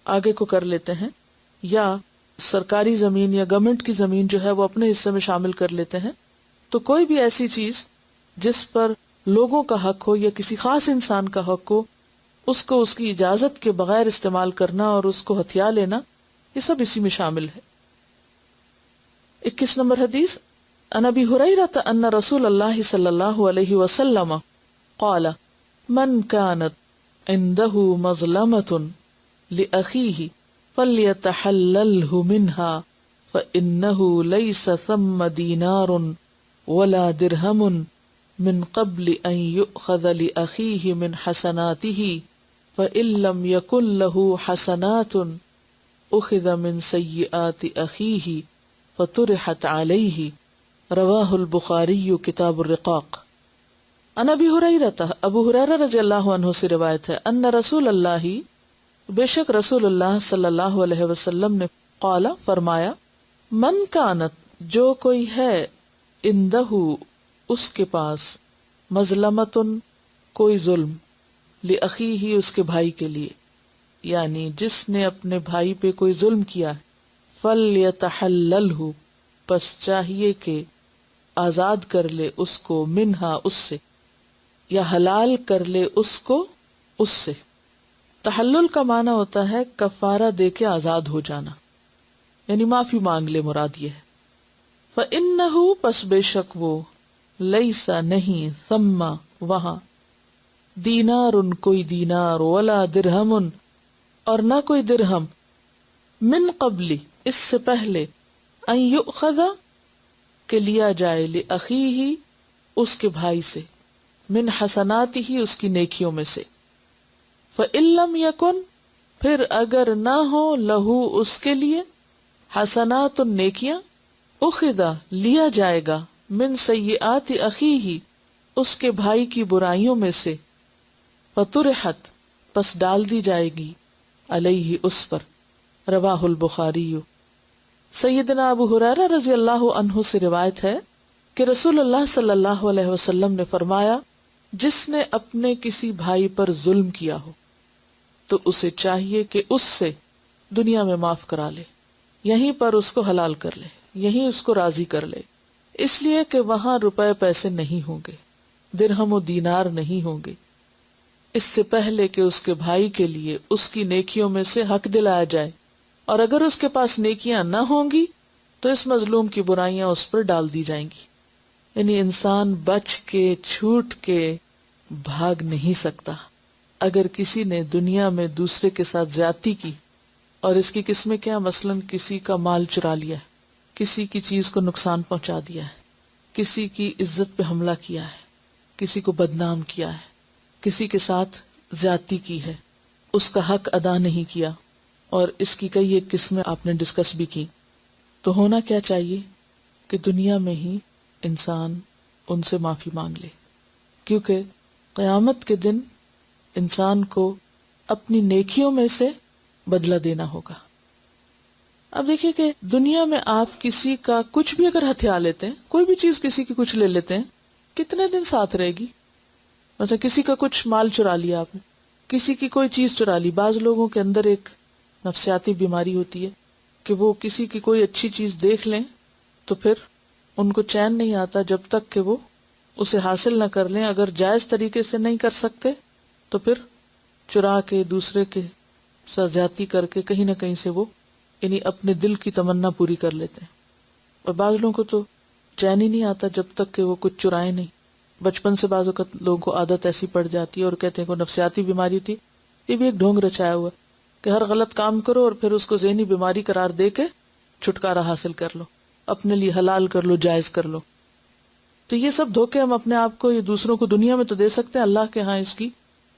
آگے کو کر لیتے ہیں، یا سرکاری زمین یا گورنمنٹ کی زمین جو ہے وہ اپنے حصے میں شامل کر لیتے ہیں۔ تو کوئی بھی ایسی چیز جس پر لوگوں کا حق ہو یا کسی خاص انسان کا حق ہو، اس کو اس کی اجازت کے بغیر استعمال کرنا اور اس کو ہتھیا لینا، یہ سب اسی میں شامل ہے۔ 21 نمبر حدیث، عن ابی ہریرہ ان رسول اللہ صلی اللہ علیہ وسلم قال من كانت عنده مظلمة لأخيه فليتحلله منها فإنه ليس ثم دينار ولا درهم من قبل أن يؤخذ لأخيه من حسناته فإن لم يكن له حسنات أخذ من سيئات أخيه فطرحت عليه۔ رواہ البخاری کتاب الرقاق۔ عن ابی ہریرہ، ابو ہریرہ رضی اللہ عنہ سے روایت ہے، ان رسول اللہ، بے شک رسول اللہ صلی اللہ علیہ وسلم نے، قال فرمایا، من کانت جو کوئی ہے، اندہ اس کے پاس، مظلمتن کوئی ظلم، لأخیہ اس کے بھائی کے لیے، یعنی جس نے اپنے بھائی پہ کوئی ظلم کیا، فلیتحللہ پس چاہیے کہ آزاد کر لے اس کو، منہا اس سے، یا حلال کر لے اس کو اس سے۔ تحلل کا معنی ہوتا ہے کفارہ دے کے آزاد ہو جانا، یعنی معافی مانگ لے، مراد یہ ہے۔ فَإِنَّهُ پس بے شک وہ، لیسا نہیں، ثم وہاں، دینار کوئی دینار، ولا درہم اور نہ کوئی درہم، من قبل اس سے پہلے، ان یؤخذ کہ لیا جائے، لأخیہ اس کے بھائی سے، من حسناتہ اس کی نیکیوں میں سے، فإن لم یکن پھر اگر نہ ہو، لہو اس کے لیے، حسنات نیکیاں، اخذ لیا جائے گا، من سیئات اخیہ اس کے بھائی کی برائیوں میں سے، فطرحت پس ڈال دی جائے گی، علیہ اس پر۔ رواہ البخاری۔ سیدنا ابو ہریرہ رضی اللہ عنہ سے روایت ہے کہ رسول اللہ صلی اللہ علیہ وسلم نے فرمایا، جس نے اپنے کسی بھائی پر ظلم کیا ہو تو اسے چاہیے کہ اس سے دنیا میں معاف کرا لے، یہیں پر اس کو حلال کر لے، یہیں اس کو راضی کر لے، اس لیے کہ وہاں روپے پیسے نہیں ہوں گے، درہم و دینار نہیں ہوں گے، اس سے پہلے کہ اس کے بھائی کے لیے اس کی نیکیوں میں سے حق دلایا جائے، اور اگر اس کے پاس نیکیاں نہ ہوں گی تو اس مظلوم کی برائیاں اس پر ڈال دی جائیں گی۔ یعنی انسان بچ کے چھوٹ کے بھاگ نہیں سکتا۔ اگر کسی نے دنیا میں دوسرے کے ساتھ زیادتی کی، اور اس کی قسمیں کیا، مثلا کسی کا مال چرا لیا ہے، کسی کی چیز کو نقصان پہنچا دیا ہے، کسی کی عزت پہ حملہ کیا ہے، کسی کو بدنام کیا ہے، کسی کے ساتھ زیادتی کی ہے، اس کا حق ادا نہیں کیا، اور اس کی کئی ایک قسمیں آپ نے ڈسکس بھی کی. تو ہونا کیا چاہیے کہ دنیا میں ہی انسان ان سے معافی مانگ لے، کیونکہ قیامت کے دن انسان کو اپنی نیکیوں میں سے بدلہ دینا ہوگا. اب دیکھیے کہ دنیا میں آپ کسی کا کچھ بھی اگر ہتھیا لیتے ہیں، کوئی بھی چیز کسی کی کچھ لے لیتے ہیں، کتنے دن ساتھ رہے گی؟ مثلا کسی کا کچھ مال چرا لیا آپ نے، کسی کی کوئی چیز چرا لی. بعض لوگوں کے اندر ایک نفسیاتی بیماری ہوتی ہے کہ وہ کسی کی کوئی اچھی چیز دیکھ لیں تو پھر ان کو چین نہیں آتا جب تک کہ وہ اسے حاصل نہ کر لیں. اگر جائز طریقے سے نہیں کر سکتے تو پھر چرا کے دوسرے کے ساتھ زیادتی کر کے کہیں نہ کہیں سے وہ یعنی اپنے دل کی تمنا پوری کر لیتے ہیں. اور بعض لوگوں کو تو چین ہی نہیں آتا جب تک کہ وہ کچھ چرائے نہیں. بچپن سے بعض اوقات لوگوں کو عادت ایسی پڑ جاتی ہے اور کہتے ہیں کہ نفسیاتی بیماری تھی. یہ بھی ایک ڈھونگ رچایا ہوا کہ ہر غلط کام کرو اور پھر اس کو ذہنی بیماری قرار دے کے چھٹکارا حاصل کر لو، اپنے لیے حلال کر لو، جائز کر لو. تو یہ سب دھوکے ہم اپنے آپ کو، یہ دوسروں کو دنیا میں تو دے سکتے ہیں، اللہ کے ہاں اس کی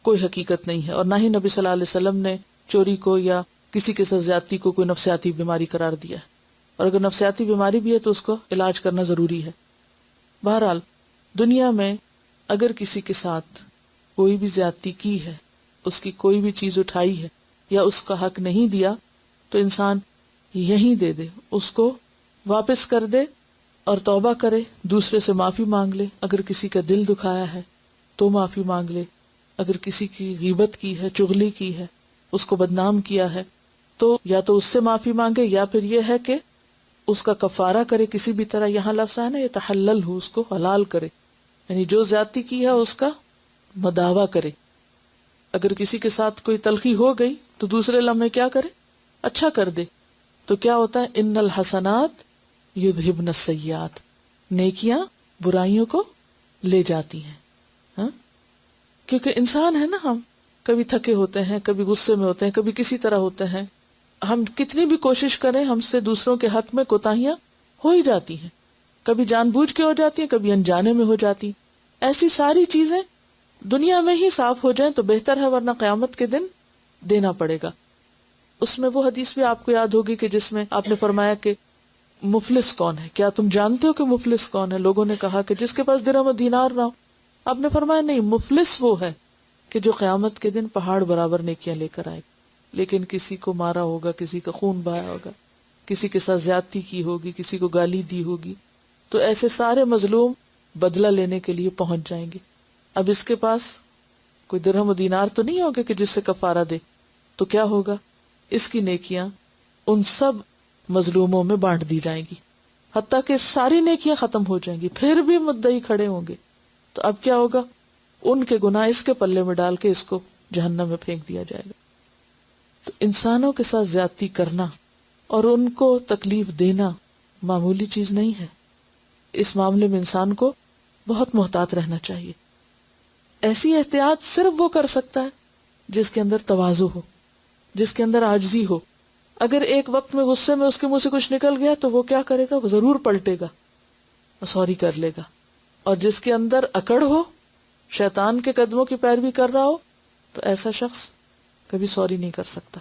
کوئی حقیقت نہیں ہے. اور نہ ہی نبی صلی اللہ علیہ وسلم نے چوری کو یا کسی کے ساتھ زیادتی کو کوئی نفسیاتی بیماری قرار دیا ہے. اور اگر نفسیاتی بیماری بھی ہے تو اس کو علاج کرنا ضروری ہے. بہرحال دنیا میں اگر کسی کے ساتھ کوئی بھی زیادتی کی ہے، اس کی کوئی بھی چیز اٹھائی ہے یا اس کا حق نہیں دیا، تو انسان یہیں دے دے، اس کو واپس کر دے اور توبہ کرے، دوسرے سے معافی مانگ لے. اگر کسی کا دل دکھایا ہے تو معافی مانگ لے. اگر کسی کی غیبت کی ہے، چغلی کی ہے، اس کو بدنام کیا ہے، تو یا تو اس سے معافی مانگے یا پھر یہ ہے کہ اس کا کفارہ کرے کسی بھی طرح. یہاں لفظ ہے نا یہ تحلل ہو، اس کو حلال کرے، یعنی جو زیادتی کی ہے اس کا مداوع کرے. اگر کسی کے ساتھ کوئی تلخی ہو گئی تو دوسرے لمحے کیا کرے؟ اچھا کر دے. تو کیا ہوتا ہے؟ ان الحسنات یذہبن السیئات، نیکیاں برائیوں کو لے جاتی ہیں. ہاں، کیونکہ انسان ہے نا، ہم کبھی تھکے ہوتے ہیں، کبھی غصے میں ہوتے ہیں، کبھی کسی طرح ہوتے ہیں. ہم کتنی بھی کوشش کریں ہم سے دوسروں کے حق میں کوتاہیاں ہو ہی جاتی ہیں، کبھی جان بوجھ کے ہو جاتی ہیں، کبھی انجانے میں ہو جاتی ہیں. ایسی ساری چیزیں دنیا میں ہی صاف ہو جائیں تو بہتر ہے، ورنہ قیامت کے دن دینا پڑے گا. اس میں وہ حدیث بھی آپ کو یاد ہوگی کہ جس میں آپ نے فرمایا کہ مفلس کون ہے؟ کیا تم جانتے ہو کہ مفلس کون ہے؟ لوگوں نے کہا کہ جس کے پاس درہم و دینار نہ ہو. آپ نے فرمایا نہیں، مفلس وہ ہے کہ جو قیامت کے دن پہاڑ برابر نیکیاں لے کر آئے، لیکن کسی کو مارا ہوگا، کسی کا خون بہایا ہوگا، کسی کے ساتھ زیادتی کی ہوگی، کسی کو گالی دی ہوگی. تو ایسے سارے مظلوم بدلہ لینے کے لیے پہنچ جائیں گے. اب اس کے پاس کوئی درہم و دینار تو نہیں ہوگا کہ جس سے کفارہ دے، تو کیا ہوگا؟ اس کی نیکیاں ان سب مظلوموں میں بانٹ دی جائیں گی، حتیٰ کہ ساری نیکیاں ختم ہو جائیں گی، پھر بھی مدعی کھڑے ہوں گے. تو اب کیا ہوگا؟ ان کے گناہ اس کے پلے میں ڈال کے اس کو جہنم میں پھینک دیا جائے گا. تو انسانوں کے ساتھ زیادتی کرنا اور ان کو تکلیف دینا معمولی چیز نہیں ہے. اس معاملے میں انسان کو بہت محتاط رہنا چاہیے. ایسی احتیاط صرف وہ کر سکتا ہے جس کے اندر تواضع ہو، جس کے اندر عاجزی ہو. اگر ایک وقت میں غصے میں اس کے منہ سے کچھ نکل گیا تو وہ کیا کرے گا؟ وہ ضرور پلٹے گا اور سوری کر لے گا. اور جس کے اندر اکڑ ہو، شیطان کے قدموں کی پیروی کر رہا ہو، تو ایسا شخص کبھی سوری نہیں کر سکتا.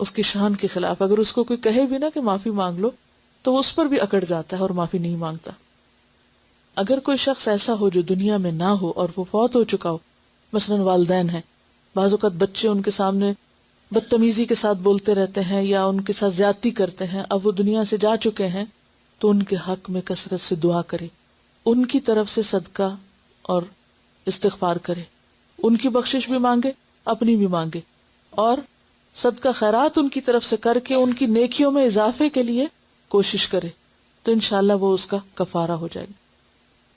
اس کی شان کے خلاف اگر اس کو کوئی کہے بھی نا کہ معافی مانگ لو تو اس پر بھی اکڑ جاتا ہے اور معافی نہیں مانگتا. اگر کوئی شخص ایسا ہو جو دنیا میں نہ ہو اور وہ فوت ہو چکا ہو، مثلاً والدین ہیں، بعض اوقات بچے ان کے سامنے بدتمیزی کے ساتھ بولتے رہتے ہیں یا ان کے ساتھ زیادتی کرتے ہیں، اب وہ دنیا سے جا چکے ہیں، تو ان کے حق میں کثرت سے دعا کرے، ان کی طرف سے صدقہ اور استغفار کرے، ان کی بخشش بھی مانگے، اپنی بھی مانگے، اور صدقہ خیرات ان کی طرف سے کر کے ان کی نیکیوں میں اضافے کے لیے کوشش کرے، تو انشاءاللہ وہ اس کا کفارہ ہو جائے گا.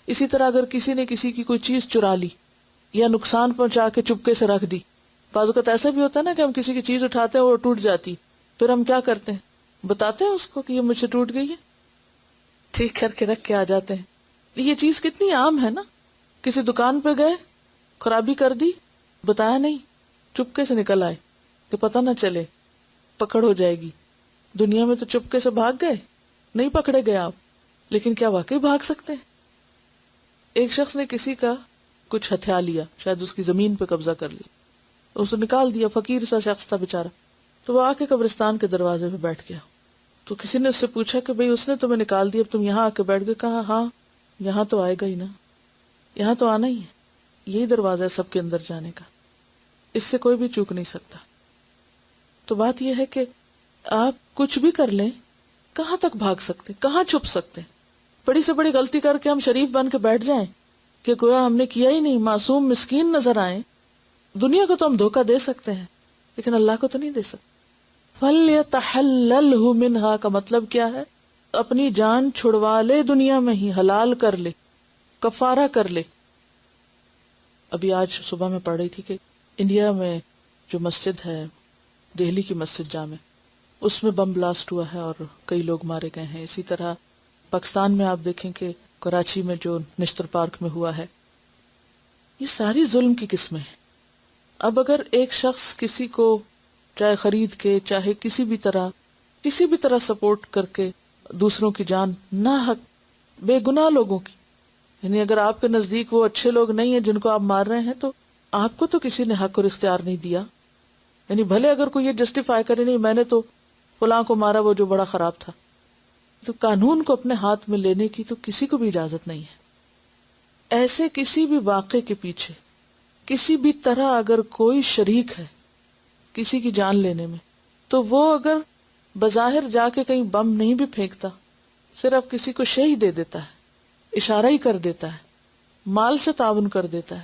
اسی طرح اگر کسی نے کسی کی کوئی چیز چرا لی یا نقصان پہنچا کے چپکے سے رکھ دی، بعض اوقات ایسا بھی ہوتا ہے نا کہ ہم کسی کی چیز اٹھاتے ہیں اور ٹوٹ جاتی، پھر ہم کیا کرتے ہیں؟ بتاتے ہیں اس کو کہ یہ مجھ سے ٹوٹ گئی ہے، ٹھیک کر کے رکھ کے آ جاتے ہیں. یہ چیز کتنی عام ہے نا. کسی دکان پہ گئے، خرابی کر دی، بتایا نہیں، چپکے سے نکل آئے کہ پتہ نہ چلے، پکڑ ہو جائے گی. دنیا میں تو چپکے سے بھاگ گئے، نہیں پکڑے گئے آپ، لیکن کیا واقعی بھاگ سکتے ہیں؟ ایک شخص نے کسی کا کچھ ہتھیا لیا، شاید اس کی زمین پہ قبضہ کر لیا، اسے نکال دیا، فقیر سا شخص تھا بیچارہ. تو وہ آ کے قبرستان کے دروازے پہ بیٹھ گیا. تو کسی نے اس سے پوچھا کہ بھئی اس نے تمہیں نکال دیا، اب تم یہاں آ کے بیٹھ گئے. کہا ہاں یہاں تو آئے گا ہی نا، یہاں تو آنا ہی ہے، یہی دروازہ ہے سب کے اندر جانے کا، اس سے کوئی بھی چوک نہیں سکتا. تو بات یہ ہے کہ آپ کچھ بھی کر لیں، کہاں تک بھاگ سکتے، کہاں چھپ سکتے. بڑی سے بڑی غلطی کر کے ہم شریف بن کے بیٹھ جائیں کہ گویا ہم نے کیا ہی نہیں، معصوم مسکین نظر آئیں. دنیا کو تو ہم دھوکہ دے سکتے ہیں لیکن اللہ کو تو نہیں دے سکتے. فَلْيَتَحَلَّلْهُ مِنْهَا کا مطلب کیا ہے؟ اپنی جان چھڑوا لے، دنیا میں ہی حلال کر لے، کفارہ کر لے. ابھی آج صبح میں پڑھ رہی تھی کہ انڈیا میں جو مسجد ہے، دہلی کی مسجد جامع، اس میں بم بلاسٹ ہوا ہے اور کئی لوگ مارے گئے ہیں. اسی طرح پاکستان میں آپ دیکھیں کہ کراچی میں جو نشتر پارک میں ہوا ہے. یہ ساری ظلم کی قسمیں ہیں. اب اگر ایک شخص کسی کو چاہے خرید کے، چاہے کسی بھی طرح سپورٹ کر کے دوسروں کی جان ناحق، بے گناہ لوگوں کی، یعنی اگر آپ کے نزدیک وہ اچھے لوگ نہیں ہیں جن کو آپ مار رہے ہیں، تو آپ کو تو کسی نے حق اور اختیار نہیں دیا. یعنی بھلے اگر کوئی یہ جسٹیفائی کرے نہیں میں نے تو فلاں کو مارا وہ جو بڑا خراب تھا، تو قانون کو اپنے ہاتھ میں لینے کی تو کسی کو بھی اجازت نہیں ہے. ایسے کسی بھی واقعے کے پیچھے کسی بھی طرح اگر کوئی شریک ہے کسی کی جان لینے میں، تو وہ اگر بظاہر جا کے کہیں بم نہیں بھی پھینکتا، صرف کسی کو شہی دے دیتا ہے، اشارہ ہی کر دیتا ہے، مال سے تعاون کر دیتا ہے،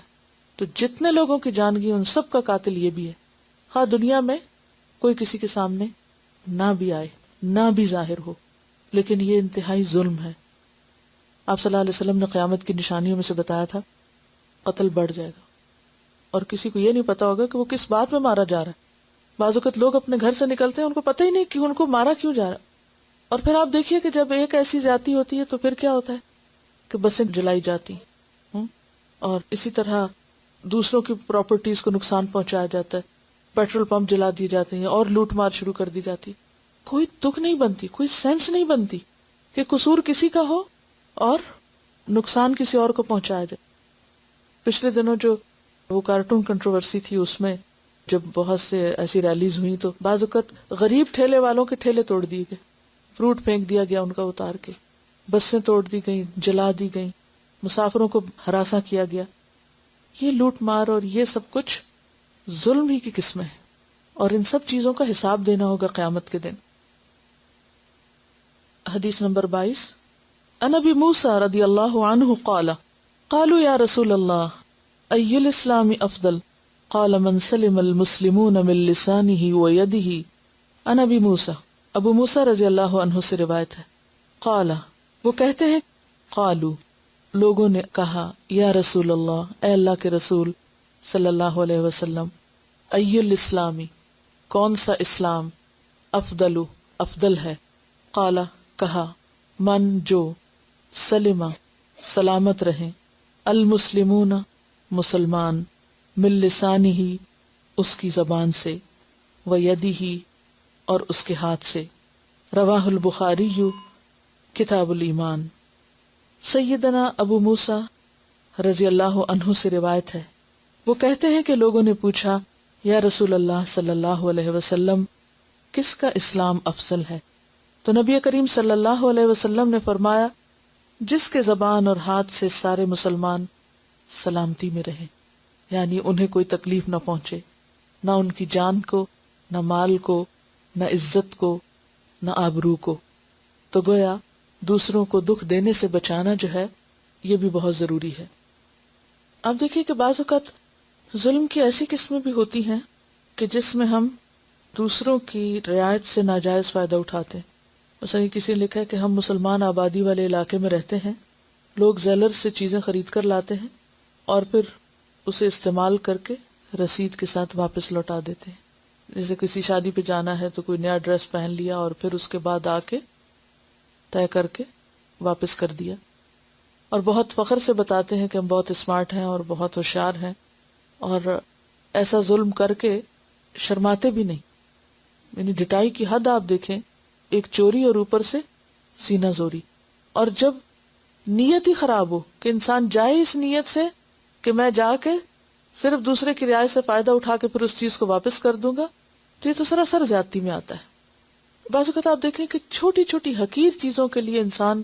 تو جتنے لوگوں کی جان گئی ان سب کا قاتل یہ بھی ہے، خواہ دنیا میں کوئی کسی کے سامنے نہ بھی آئے، نہ بھی ظاہر ہو. لیکن یہ انتہائی ظلم ہے. آپ صلی اللہ علیہ وسلم نے قیامت کی نشانیوں میں سے بتایا تھا قتل بڑھ جائے گا، اور کسی کو یہ نہیں پتا ہوگا کہ وہ کس بات میں مارا جا رہا ہے. بعض اوقات لوگ اپنے گھر سے نکلتے ہیں ان کو پتہ ہی نہیں کہ ان کو مارا کیوں جا رہا ہے. اور پھر آپ دیکھیے کہ جب ایک ایسی زیادتی ہوتی ہے تو پھر کیا ہوتا ہے کہ بسیں جلائی جاتی ہیں، اور اسی طرح دوسروں کی پراپرٹیز کو نقصان پہنچایا جاتا ہے، پیٹرول پمپ جلا دیے جاتے ہیں اور لوٹ مار شروع کر دی جاتی. کوئی تک نہیں بنتی، کوئی سینس نہیں بنتی کہ قصور کسی کا ہو اور نقصان کسی اور کو پہنچایا جائے. پچھلے دنوں جو وہ کارٹون کنٹروورسی تھی، اس میں جب بہت سے ایسی ریلیز ہوئی تو بعض اوقات غریب ٹھیلے والوں کے ٹھیلے توڑ دیے گئے، فروٹ پھینک دیا گیا ان کا اتار کے، بسیں توڑ دی گئیں، جلا دی گئیں، مسافروں کو ہراساں کیا گیا. یہ لوٹ مار اور یہ سب کچھ ظلم ہی کی قسمیں ہیں، اور ان سب چیزوں کا حساب دینا ہوگا قیامت کے دن. حدیث نمبر 22. عن ابی موسیٰ رضی اللہ عنہ قال قالوا یا رسول اللہ ای الاسلام افضل قال من سلم المسلمون من لسانه ویده. عن ابی موسیٰ، ابو موسیٰ رضی اللہ عنہ سے روایت ہے. قال، وہ کہتے ہیں، قالوا، لوگوں نے کہا، یا رسول اللہ، اے اللہ کے رسول صلی اللہ علیہ وسلم، ای الاسلامی، کون سا اسلام، افضل، افضل ہے، قال، کہا، من، جو، سلم، سلامت رہیں، المسلمون، مسلمان، من لسانہ، اس کی زبان سے، ویدہ، اور اس کے ہاتھ سے. رواہ البخاری، کتاب الایمان. سیدنا ابو موسیٰ رضی اللہ عنہ سے روایت ہے، وہ کہتے ہیں کہ لوگوں نے پوچھا، یا رسول اللہ صلی اللہ علیہ وسلم، کس کا اسلام افضل ہے؟ تو نبی کریم صلی اللہ علیہ وسلم نے فرمایا، جس کے زبان اور ہاتھ سے سارے مسلمان سلامتی میں رہیں، یعنی انہیں کوئی تکلیف نہ پہنچے، نہ ان کی جان کو، نہ مال کو، نہ عزت کو، نہ آبرو کو. تو گویا دوسروں کو دکھ دینے سے بچانا جو ہے یہ بھی بہت ضروری ہے. آپ دیکھیے کہ بعض اوقات ظلم کی ایسی قسمیں بھی ہوتی ہیں کہ جس میں ہم دوسروں کی رعایت سے ناجائز فائدہ اٹھاتے ہیں. مثلا کسی نے لکھا ہے کہ ہم مسلمان آبادی والے علاقے میں رہتے ہیں، لوگ زیلر سے چیزیں خرید کر لاتے ہیں اور پھر اسے استعمال کر کے رسید کے ساتھ واپس لوٹا دیتے ہیں. جیسے کسی شادی پہ جانا ہے تو کوئی نیا ڈریس پہن لیا اور پھر اس کے بعد آ کے طے کر کے واپس کر دیا، اور بہت فخر سے بتاتے ہیں کہ ہم بہت اسمارٹ ہیں اور بہت ہوشیار ہیں، اور ایسا ظلم کر کے شرماتے بھی نہیں. یعنی ڈٹائی کی حد آپ دیکھیں، ایک چوری اور اوپر سے سینہ زوری. اور جب نیت ہی خراب ہو کہ انسان جائے اس نیت سے کہ میں جا کے صرف دوسرے کی رعایت سے فائدہ اٹھا کے پھر اس چیز کو واپس کر دوں گا، تو یہ تو سراسر زیادتی میں آتا ہے. بعض اوقات آپ دیکھیں کہ چھوٹی چھوٹی حقیر چیزوں کے لیے انسان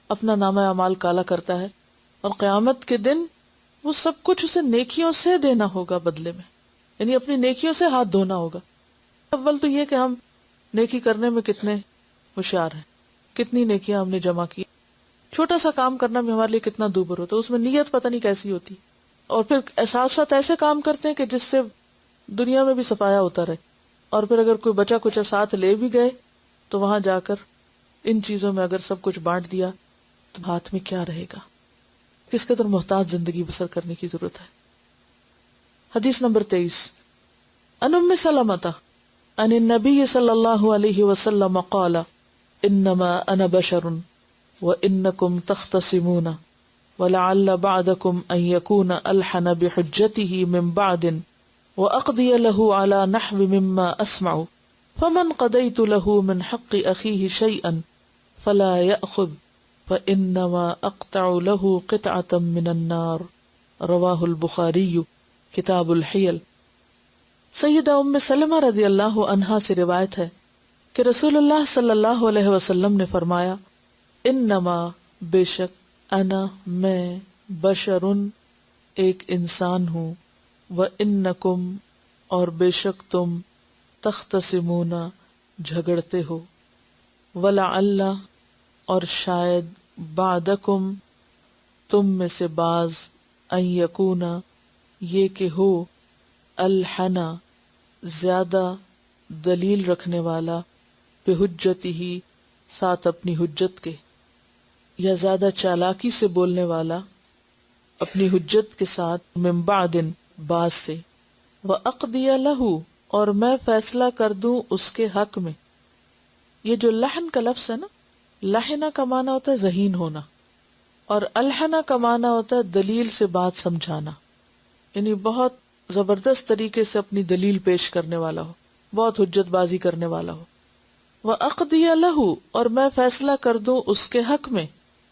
اپنا نامہ اعمال کالا کرتا ہے، اور قیامت کے دن وہ سب کچھ اسے نیکیوں سے دینا ہوگا بدلے میں، یعنی اپنی نیکیوں سے ہاتھ دھونا ہوگا. اول تو یہ کہ ہم نیکی کرنے میں کتنے ہوشیار ہیں، کتنی نیکیاں ہم نے جمع کی. چھوٹا سا کام کرنا بھی ہمارے لیے کتنا دوبر ہوتا ہے، اس میں نیت پتہ نہیں کیسی ہوتی، اور پھر ساتھ ساتھ ایسے کام کرتے ہیں کہ جس سے دنیا میں بھی صفایا ہوتا رہے. اور پھر اگر کوئی بچا کچھ ساتھ لے بھی گئے تو وہاں جا کر ان چیزوں میں اگر سب کچھ بانٹ دیا تو ہاتھ میں کیا رہے گا؟ کس قدر محتاط زندگی بسر کرنے کی ضرورت ہے. حدیث نمبر 23 ان ام سلمۃ عن النبی صلی اللہ علیہ وسلم قال انما انا بشر وانکم تختصمون ولعل بعضکم ان یکون الحن بحجته من بعض واقضی له على نحو مما اسمع فمن قضیت له من حق اخیہ شیئا فلا یأخذ فانما اقطع له قطعة من النار. رواہ البخاری کتاب الحیل. سیدہ ام سلمہ رضی اللہ عنہا سے روایت ہے کہ رسول اللہ صلی اللہ علیہ وسلم نے فرمایا انما بے شک انا میں بشرن ایک انسان ہوں وانکم اور بے شک تم تختصمون جھگڑتے ہو ولعل اور شاید بعدکم تم میں سے بعض ان یکون یہ کہ ہو الحنا زیادہ دلیل رکھنے والا بحجتہ ساتھ اپنی حجت کے، یا زیادہ چالاکی سے بولنے والا اپنی حجت کے ساتھ من بعد بعض سے، وَأَقْضِيَ لَهُ اور میں فیصلہ کر دوں اس کے حق میں. یہ جو لحن کا لفظ ہے نا، لحنہ کا معنی ہوتا ہے ذہین ہونا، اور الحنہ کا معنی ہوتا ہے دلیل سے بات سمجھانا، یعنی بہت زبردست طریقے سے اپنی دلیل پیش کرنے والا ہو، بہت حجت بازی کرنے والا ہو. وَأَقْضِيَ لَهُ اور میں فیصلہ کر دوں اس کے حق میں،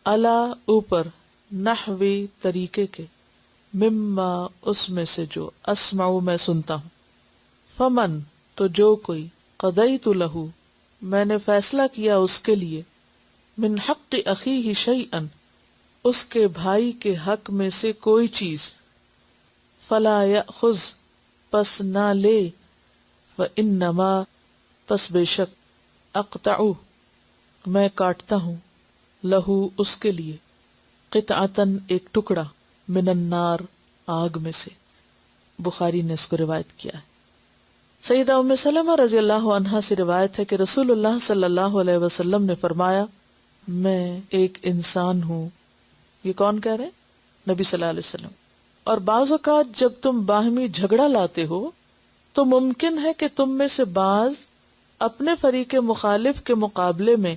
علی اوپر، نحوی طریقے کے، مما اس میں سے جو، اسمع میں سنتا ہوں. فمن تو جو کوئی، قضیت لہ میں نے فیصلہ کیا اس کے لیے، من حق اخیہ شیئا اس کے بھائی کے حق میں سے کوئی چیز، فلا یأخذ پس نہ لے، فانما پس بے شک، اقطع میں کاٹتا ہوں، لہو اس کے لیے، قطعتن ایک ٹکڑا، من النار آگ میں سے. بخاری نے اس کو روایت کیا ہے. سیدہ ام سلمہ رضی اللہ عنہا سے روایت ہے کہ رسول اللہ صلی اللہ علیہ وسلم نے فرمایا میں ایک انسان ہوں. یہ کون کہہ رہے ہیں؟ نبی صلی اللہ علیہ وسلم. اور بعض اوقات جب تم باہمی جھگڑا لاتے ہو تو ممکن ہے کہ تم میں سے بعض اپنے فریق مخالف کے مقابلے میں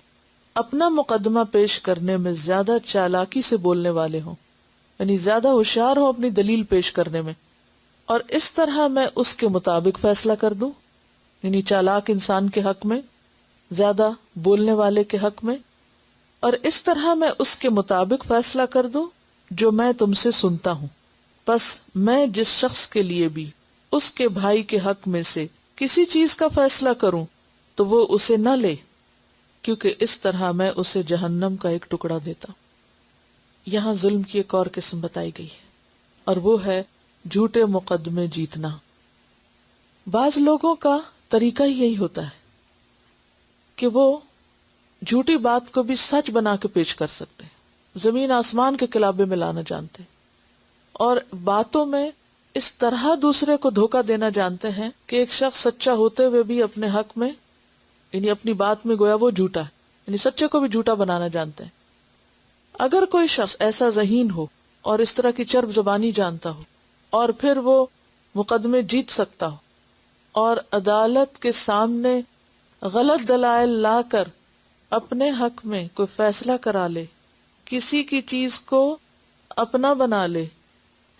اپنا مقدمہ پیش کرنے میں زیادہ چالاکی سے بولنے والے ہوں، یعنی زیادہ ہوشیار ہوں اپنی دلیل پیش کرنے میں، اور اس طرح میں اس کے مطابق فیصلہ کر دوں، یعنی چالاک انسان کے حق میں، زیادہ بولنے والے کے حق میں، اور اس طرح میں اس کے مطابق فیصلہ کر دوں جو میں تم سے سنتا ہوں. بس میں جس شخص کے لیے بھی اس کے بھائی کے حق میں سے کسی چیز کا فیصلہ کروں تو وہ اسے نہ لے، کیونکہ اس طرح میں اسے جہنم کا ایک ٹکڑا دیتا. یہاں ظلم کی ایک اور قسم بتائی گئی ہے، اور وہ ہے جھوٹے مقدمے جیتنا. بعض لوگوں کا طریقہ ہی یہی ہوتا ہے کہ وہ جھوٹی بات کو بھی سچ بنا کے پیش کر سکتے ہیں، زمین آسمان کے قلابے میں لانا جانتے ہیں، اور باتوں میں اس طرح دوسرے کو دھوکہ دینا جانتے ہیں کہ ایک شخص سچا ہوتے ہوئے بھی اپنے حق میں، یعنی اپنی بات میں گویا وہ جھوٹا ہے، یعنی سچے کو بھی جھوٹا بنانا جانتے ہیں. اگر کوئی شخص ایسا ذہین ہو اور اس طرح کی چرب زبانی جانتا ہو، اور پھر وہ مقدمے جیت سکتا ہو اور عدالت کے سامنے غلط دلائل لا کر اپنے حق میں کوئی فیصلہ کرا لے، کسی کی چیز کو اپنا بنا لے،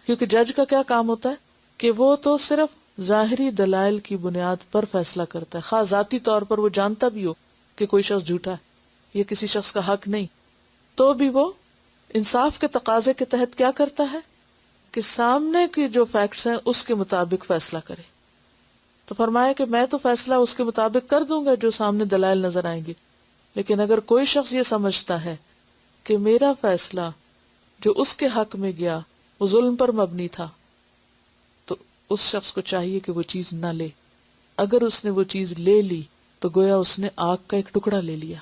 کیونکہ جج کا کیا کام ہوتا ہے کہ وہ تو صرف ظاہری دلائل کی بنیاد پر فیصلہ کرتا ہے، خواہ ذاتی طور پر وہ جانتا بھی ہو کہ کوئی شخص جھوٹا ہے، یہ کسی شخص کا حق نہیں، تو بھی وہ انصاف کے تقاضے کے تحت کیا کرتا ہے کہ سامنے کی جو فیکٹس ہیں اس کے مطابق فیصلہ کرے. تو فرمایا کہ میں تو فیصلہ اس کے مطابق کر دوں گا جو سامنے دلائل نظر آئیں گے، لیکن اگر کوئی شخص یہ سمجھتا ہے کہ میرا فیصلہ جو اس کے حق میں گیا وہ ظلم پر مبنی تھا، تو اس شخص کو چاہیے کہ وہ چیز نہ لے. اگر اس نے وہ چیز لے لی تو گویا اس نے آگ کا ایک ٹکڑا لے لیا.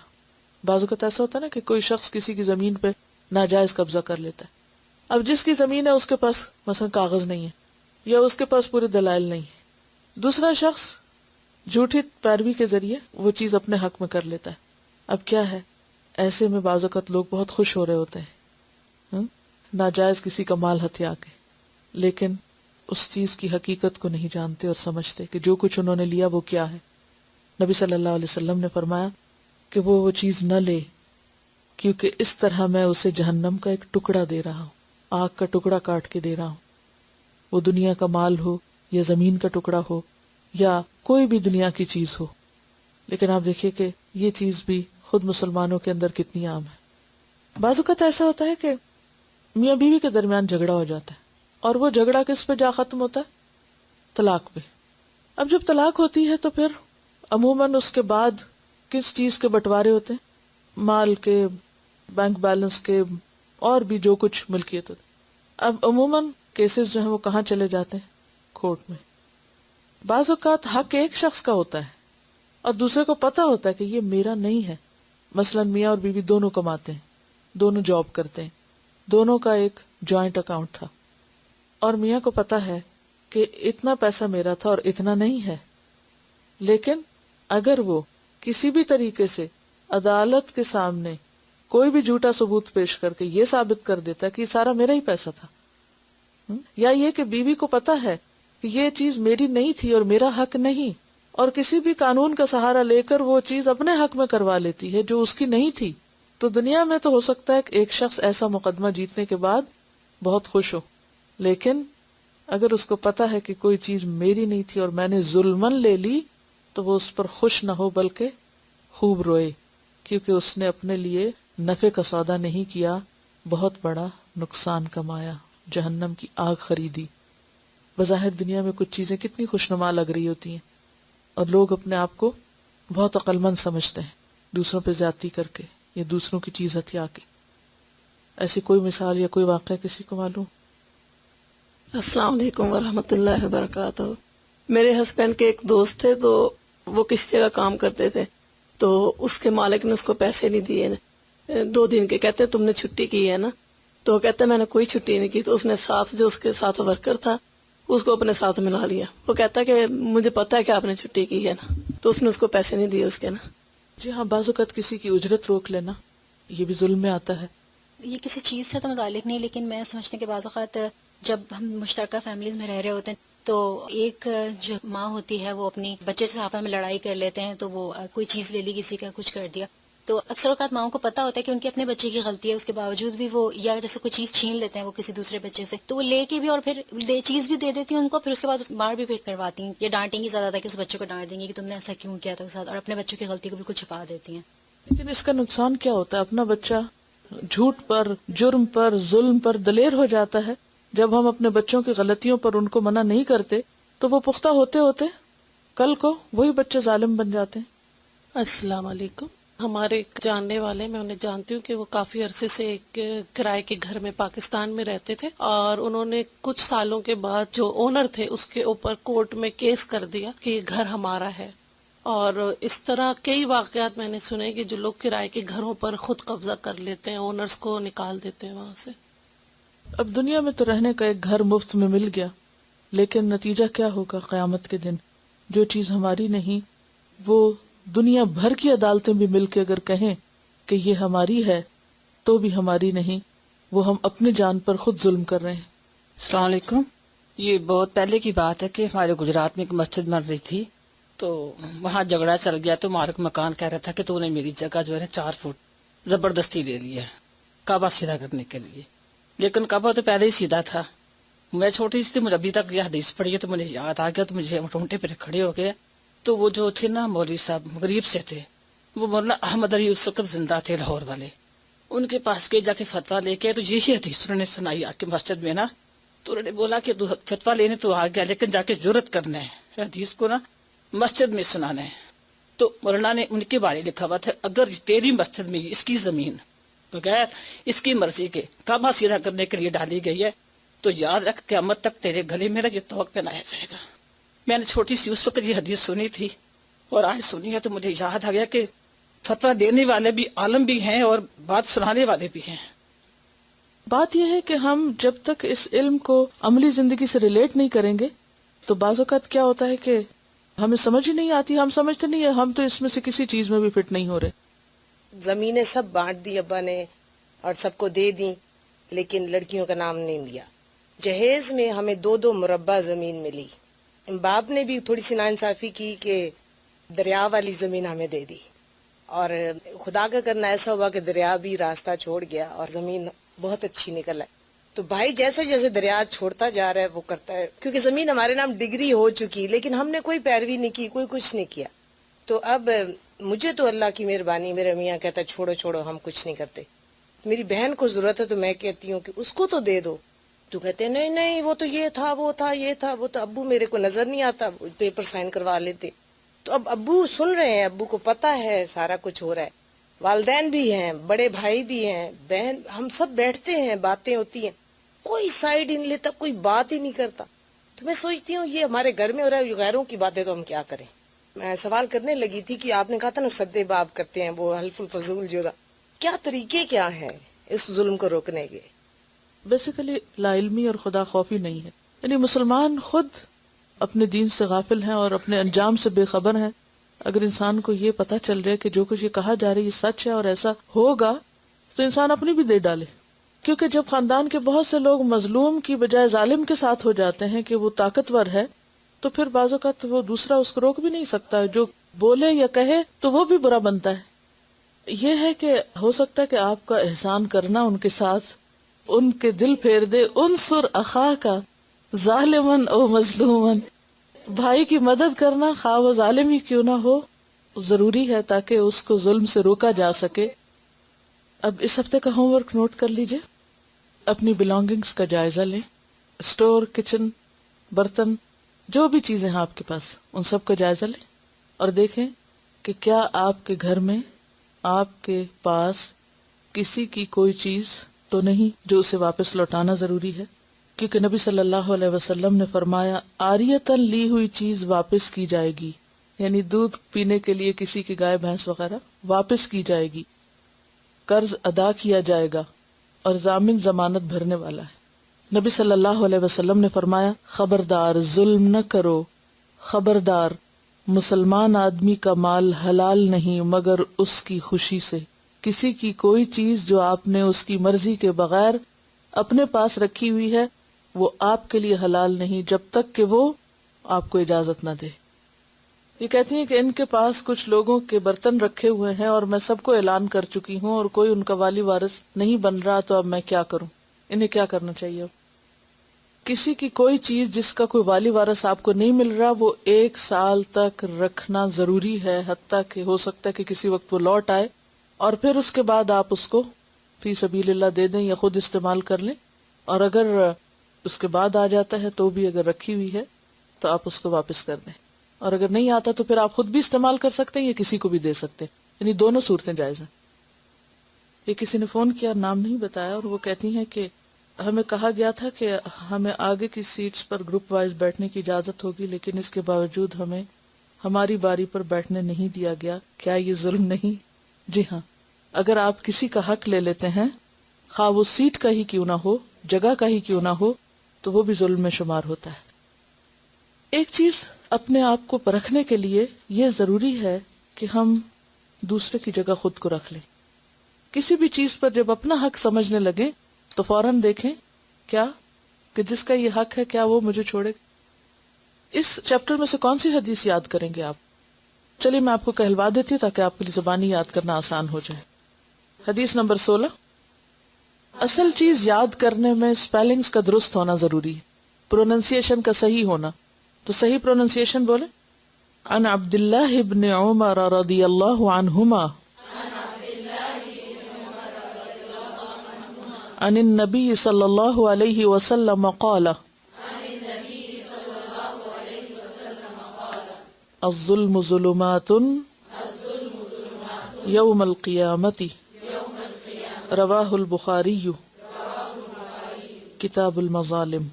بعض اوقات ایسا ہوتا ہے نا کہ کوئی شخص کسی کی زمین پہ ناجائز قبضہ کر لیتا ہے. اب جس کی زمین ہے اس کے پاس مثلا کاغذ نہیں ہے یا اس کے پاس پورے دلائل نہیں ہے، دوسرا شخص جھوٹی پیروی کے ذریعے وہ چیز اپنے حق میں کر لیتا ہے. اب کیا ہے، ایسے میں بعض اوقات لوگ بہت خوش ہو رہے ہوتے ہیں ناجائز کسی کا مال ہتھیا کے، لیکن اس چیز کی حقیقت کو نہیں جانتے اور سمجھتے کہ جو کچھ انہوں نے لیا وہ کیا ہے. نبی صلی اللہ علیہ وسلم نے فرمایا کہ وہ چیز نہ لے، کیونکہ اس طرح میں اسے جہنم کا ایک ٹکڑا دے رہا ہوں، آگ کا ٹکڑا کاٹ کے دے رہا ہوں. وہ دنیا کا مال ہو یا زمین کا ٹکڑا ہو یا کوئی بھی دنیا کی چیز ہو. لیکن آپ دیکھیے کہ یہ چیز بھی خود مسلمانوں کے اندر کتنی عام ہے. بعض اوقات ایسا ہوتا ہے کہ میاں بیوی کے درمیان جھگڑا ہو جاتا ہے، اور وہ جھگڑا کس پہ جا ختم ہوتا ہے؟ طلاق پہ. اب جب طلاق ہوتی ہے تو پھر عموماً اس کے بعد کس چیز کے بٹوارے ہوتے ہیں؟ مال کے، بینک بیلنس کے، اور بھی جو کچھ ملکیت ہوتی. اب عموماً کیسز جو ہیں وہ کہاں چلے جاتے ہیں؟ کورٹ میں. بعض اوقات حق ایک شخص کا ہوتا ہے اور دوسرے کو پتا ہوتا ہے کہ یہ میرا نہیں ہے. مثلا میاں اور بیوی دونوں کماتے ہیں، دونوں جاب کرتے ہیں، دونوں کا ایک جوائنٹ اکاؤنٹ تھا، اور میاں کو پتا ہے کہ اتنا پیسہ میرا تھا اور اتنا نہیں ہے. لیکن اگر وہ کسی بھی طریقے سے عدالت کے سامنے کوئی بھی جھوٹا ثبوت پیش کر کے یہ ثابت کر دیتا ہے کہ یہ سارا میرا ہی پیسہ تھا، یا یہ کہ بیوی کو پتا ہے کہ یہ چیز میری نہیں تھی اور میرا حق نہیں، اور کسی بھی قانون کا سہارا لے کر وہ چیز اپنے حق میں کروا لیتی ہے جو اس کی نہیں تھی، تو دنیا میں تو ہو سکتا ہے کہ ایک شخص ایسا مقدمہ جیتنے کے بعد بہت خوش ہو، لیکن اگر اس کو پتا ہے کہ کوئی چیز میری نہیں تھی اور میں نے ظلمن لے لی تو وہ اس پر خوش نہ ہو بلکہ خوب روئے، کیونکہ اس نے اپنے لیے نفع کا سودا نہیں کیا، بہت بڑا نقصان کمایا، جہنم کی آگ خریدی. بظاہر دنیا میں کچھ چیزیں کتنی خوشنما لگ رہی ہوتی ہیں اور لوگ اپنے آپ کو بہت عقل مند سمجھتے ہیں دوسروں پہ زیادتی کر کے یا دوسروں کی چیز ہتھیا کے. ایسی کوئی مثال یا کوئی واقعہ کسی کو معلوم؟ السلام علیکم ورحمۃ اللہ وبرکاتہ. میرے ہسبینڈ کے ایک دوست تھے، تو وہ کسی جگہ کام کرتے تھے، تو اس کے مالک نے اس کو پیسے نہیں دیے 2 دن کے. کہتے تم نے چھٹی کی ہے نا؟ تو کہتے میں نے کوئی چھٹی نہیں کی. تو اس نے ساتھ جو اس کے ساتھ ورکر تھا اس کو اپنے ساتھ ملا لیا. وہ کہتا کہ مجھے پتا ہے کہ آپ نے چھٹی کی ہے نا. تو اس نے اس کو پیسے نہیں دیے اس کے نا. جی ہاں، بعض اوقات کسی کی اجرت روک لینا یہ بھی ظلم میں آتا ہے. یہ کسی چیز سے تو متعلق نہیں، لیکن میں سمجھتی ہوں کہ بعض اوقات جب ہم مشترکہ فیملیز میں رہ رہے ہوتے ہیں تو ایک جو ماں ہوتی ہے وہ اپنی بچے سے آپس میں لڑائی کر لیتے ہیں، تو وہ کوئی چیز لے لی، کسی کا کچھ کر دیا. تو اکثر اوقات ماؤں کو پتا ہوتا ہے کہ ان کے اپنے بچے کی غلطی ہے، اس کے باوجود بھی وہ یا جیسے کوئی چیز چھین لیتے ہیں وہ کسی دوسرے بچے سے، تو وہ لے کے بھی اور پھر چیز بھی دے دیتی ہیں ان کو، پھر اس کے بعد مار بھی پھر کرواتی ہیں یا ڈانٹیں گی زیادہ تھا کہ اس بچے کو ڈانٹ دیں گے کہ تم نے ایسا کیوں کیا تھا اس کے ساتھ، اور اپنے بچوں کی غلطی کو بالکل چھپا دیتی ہیں. لیکن اس کا نقصان کیا ہوتا ہے؟ اپنا بچہ جھوٹ پر، جرم پر، ظلم پر دلیر ہو جاتا ہے. جب ہم اپنے بچوں کی غلطیوں پر ان کو منع نہیں کرتے تو وہ پختہ ہوتے ہوتے کل کو وہی بچے ظالم بن جاتے ہیں. السلام علیکم. ہمارے ایک جاننے والے، میں انہیں جانتی ہوں کہ وہ کافی عرصے سے ایک کرائے کے گھر میں پاکستان میں رہتے تھے، اور انہوں نے کچھ سالوں کے بعد جو اونر تھے اس کے اوپر کورٹ میں کیس کر دیا کہ یہ گھر ہمارا ہے. اور اس طرح کئی واقعات میں نے سنے کہ جو لوگ کرائے کے گھروں پر خود قبضہ کر لیتے ہیں، اونرز کو نکال دیتے ہیں وہاں سے. اب دنیا میں تو رہنے کا ایک گھر مفت میں مل گیا، لیکن نتیجہ کیا ہوگا قیامت کے دن؟ جو چیز ہماری نہیں وہ دنیا بھر کی عدالتیں بھی مل کے اگر کہیں کہ یہ ہماری ہے تو بھی ہماری نہیں، وہ ہم اپنی جان پر خود ظلم کر رہے ہیں. السلام علیکم. یہ بہت پہلے کی بات ہے کہ ہمارے گجرات میں ایک مسجد بن رہی تھی، تو وہاں جھگڑا چل گیا. تو مالک مکان کہہ رہا تھا کہ تو نے میری جگہ جو ہے 4 فٹ زبردستی لے لی ہے کعبہ سیدھا کرنے کے لیے. لیکن کعبہ تو پہلے ہی سیدھا تھا. میں چھوٹی سی تھی، مجھے ابھی تک یہ حدیث پڑھی ہے تو مجھے یاد آ گیا، تو مجھے رونگٹے پہ کھڑے ہو گئے. تو وہ جو تھے نا مولوی صاحب غریب سے تھے، وہ مولانا احمد علی اس وقت زندہ تھے لاہور والے. ان کے پاس گئے، جا کے فتویٰ لے کے، تو یہی حدیث انہوں نے سنائی آ کے مسجد میں نا تو انہوں نے بولا کہ تو فتویٰ لینے تو آ گیا لیکن جا کے جرت کرنا ہے حدیث کو نا مسجد میں سنانا ہے. تو مولانا نے ان کے بارے لکھا ہوا تھا اگر تیری مسجد میں اس کی زمین بغیر اس کی مرضی کے کعبہ سیدھا کرنے کے لیے ڈالی گئی ہے تو یاد رکھ قیامت تک تیرے گلے میرا یہ توق پہنایا جائے گا. میں نے چھوٹی سی اس وقت یہ حدیث سنی تھی اور آج سنی ہے تو مجھے یاد آ گیا کہ فتویٰ دینے والے بھی عالم بھی ہیں اور بات سنانے والے بھی ہیں. بات یہ ہے کہ ہم جب تک اس علم کو عملی زندگی سے ریلیٹ نہیں کریں گے تو بعض اوقات کیا ہوتا ہے کہ ہمیں سمجھ ہی نہیں آتی. ہم سمجھتے نہیں ہے ہم تو اس میں سے کسی چیز میں بھی فٹ نہیں ہو رہے. زمینیں سب بانٹ دی ابا نے اور سب کو دے دی لیکن لڑکیوں کا نام نہیں دیا. جہیز میں ہمیں 2 مربع زمین ملی. باپ نے بھی تھوڑی سی ناانصافی کی کہ دریا والی زمین ہمیں دے دی اور خدا کا کرنا ایسا ہوا کہ دریا بھی راستہ چھوڑ گیا اور زمین بہت اچھی نکل ہے. تو بھائی جیسے جیسے دریا چھوڑتا جا رہا ہے وہ کرتا ہے کیونکہ زمین ہمارے نام ڈگری ہو چکی لیکن ہم نے کوئی پیروی نہیں کی, کوئی کچھ نہیں کیا. تو اب مجھے تو اللہ کی مہربانی, میرے میاں کہتا ہے چھوڑو چھوڑو ہم کچھ نہیں کرتے. میری بہن کو ضرورت ہے تو میں کہتی ہوں کہ اس کو تو دے دو. تو کہتے ہیں نہیں نہیں وہ تو یہ تھا وہ تھا یہ تھا وہ تو. ابو میرے کو نظر نہیں آتا, پیپر سائن کروا لیتے. تو اب ابو سن رہے ہیں, ابو کو پتا ہے سارا کچھ ہو رہا ہے, والدین بھی ہیں, بڑے بھائی بھی ہیں, بہن, ہم سب بیٹھتے ہیں, باتیں ہوتی ہیں, کوئی سائڈ ہی نہیں لیتا, کوئی بات ہی نہیں کرتا. تو میں سوچتی ہوں یہ ہمارے گھر میں ہو رہا ہے, غیروں کی باتیں تو ہم کیا کریں. میں سوال کرنے لگی تھی کہ آپ نے کہا تھا نا سدے باب کرتے ہیں وہ حلف الفضول جو تھا, کیا طریقے کیا ہیں اس ظلم کو روکنے کے؟ بیسیکلی لا علمی اور خدا خوفی نہیں ہے. یعنی مسلمان خود اپنے دین سے غافل ہیں اور اپنے انجام سے بے خبر ہیں. اگر انسان کو یہ پتہ چل جائے کہ جو کچھ یہ کہا جا رہا ہے یہ سچ ہے اور ایسا ہوگا تو انسان اپنی بھی دے ڈالے. کیونکہ جب خاندان کے بہت سے لوگ مظلوم کی بجائے ظالم کے ساتھ ہو جاتے ہیں کہ وہ طاقتور ہے تو پھر بعض اوقات وہ دوسرا اس کو روک بھی نہیں سکتا, جو بولے یا کہے تو وہ بھی برا بنتا ہے. یہ ہے کہ ہو سکتا ہے کہ آپ کا احسان کرنا ان کے ساتھ ان کے دل پھیر دے. انصر اخا کا ظالمن او مظلومن, بھائی کی مدد کرنا خواہ وہ ظالم ہی کیوں نہ ہو ضروری ہے تاکہ اس کو ظلم سے روکا جا سکے. اب اس ہفتے کا ہوم ورک نوٹ کر لیجئے, اپنی بلانگنگز کا جائزہ لیں, اسٹور, کچن, برتن, جو بھی چیزیں ہیں آپ کے پاس ان سب کا جائزہ لیں اور دیکھیں کہ کیا آپ کے گھر میں آپ کے پاس کسی کی کوئی چیز تو نہیں جو اسے واپس لوٹانا ضروری ہے. کیونکہ نبی صلی اللہ علیہ وسلم نے فرمایا عاریتاً لی ہوئی چیز واپس کی جائے گی, یعنی دودھ پینے کے لیے کسی کی گائے بھینس وغیرہ واپس کی جائے گی, قرض ادا کیا جائے گا اور ضامن ضمانت بھرنے والا ہے. نبی صلی اللہ علیہ وسلم نے فرمایا خبردار ظلم نہ کرو, خبردار مسلمان آدمی کا مال حلال نہیں مگر اس کی خوشی سے. کسی کی کوئی چیز جو آپ نے اس کی مرضی کے بغیر اپنے پاس رکھی ہوئی ہے وہ آپ کے لیے حلال نہیں جب تک کہ وہ آپ کو اجازت نہ دے. یہ کہتی ہیں کہ ان کے پاس کچھ لوگوں کے برتن رکھے ہوئے ہیں اور میں سب کو اعلان کر چکی ہوں اور کوئی ان کا والی وارث نہیں بن رہا, تو اب میں کیا کروں؟ انہیں کیا کرنا چاہیے؟ کسی کی کوئی چیز جس کا کوئی والی وارث آپ کو نہیں مل رہا وہ 1 سال تک رکھنا ضروری ہے, حتیٰ کہ ہو سکتا ہے کہ کسی وقت وہ لوٹ آئے اور پھر اس کے بعد آپ اس کو فی سبیل اللہ دے دیں یا خود استعمال کر لیں. اور اگر اس کے بعد آ جاتا ہے تو بھی اگر رکھی ہوئی ہے تو آپ اس کو واپس کر دیں, اور اگر نہیں آتا تو پھر آپ خود بھی استعمال کر سکتے ہیں یا کسی کو بھی دے سکتے ہیں, یعنی دونوں صورتیں جائز ہیں. یہ کسی نے فون کیا, نام نہیں بتایا, اور وہ کہتی ہیں کہ ہمیں کہا گیا تھا کہ ہمیں آگے کی سیٹس پر گروپ وائز بیٹھنے کی اجازت ہوگی لیکن اس کے باوجود ہمیں ہماری باری پر بیٹھنے نہیں دیا گیا, کیا یہ ظلم نہیں؟ جی ہاں, اگر آپ کسی کا حق لے لیتے ہیں خواہ وہ سیٹ کا ہی کیوں نہ ہو, جگہ کا ہی کیوں نہ ہو, تو وہ بھی ظلم میں شمار ہوتا ہے. ایک چیز اپنے آپ کو پرکھنے کے لیے یہ ضروری ہے کہ ہم دوسرے کی جگہ خود کو رکھ لیں. کسی بھی چیز پر جب اپنا حق سمجھنے لگیں تو فوراً دیکھیں کیا کہ جس کا یہ حق ہے کیا وہ مجھے چھوڑے. اس چیپٹر میں سے کون سی حدیث یاد کریں گے آپ؟ چلیے میں آپ کو کہلوا دیتی ہوں تاکہ آپ کے لیے زبانی یاد کرنا آسان ہو جائے. حدیث نمبر 16. اصل چیز یاد کرنے میں اسپیلنگز کا درست ہونا ضروری ہے, پروننسیشن کا صحیح ہونا. تو صحیح پروننسیشن بولے. عن عبداللہ ابن عمر رضی اللہ عنہما عن النبي صلى الله عليه وسلم قال الظلم ظلمات يوم القيامة رواه البخاري كتاب المظالم.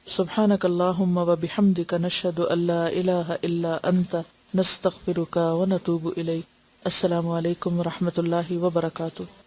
سبحانك اللهم وبحمدك نشهد أن لا إله إلا أنت نستغفرك ونتوب إليك. السلام علیکم ورحمۃ اللہ وبرکاتہ.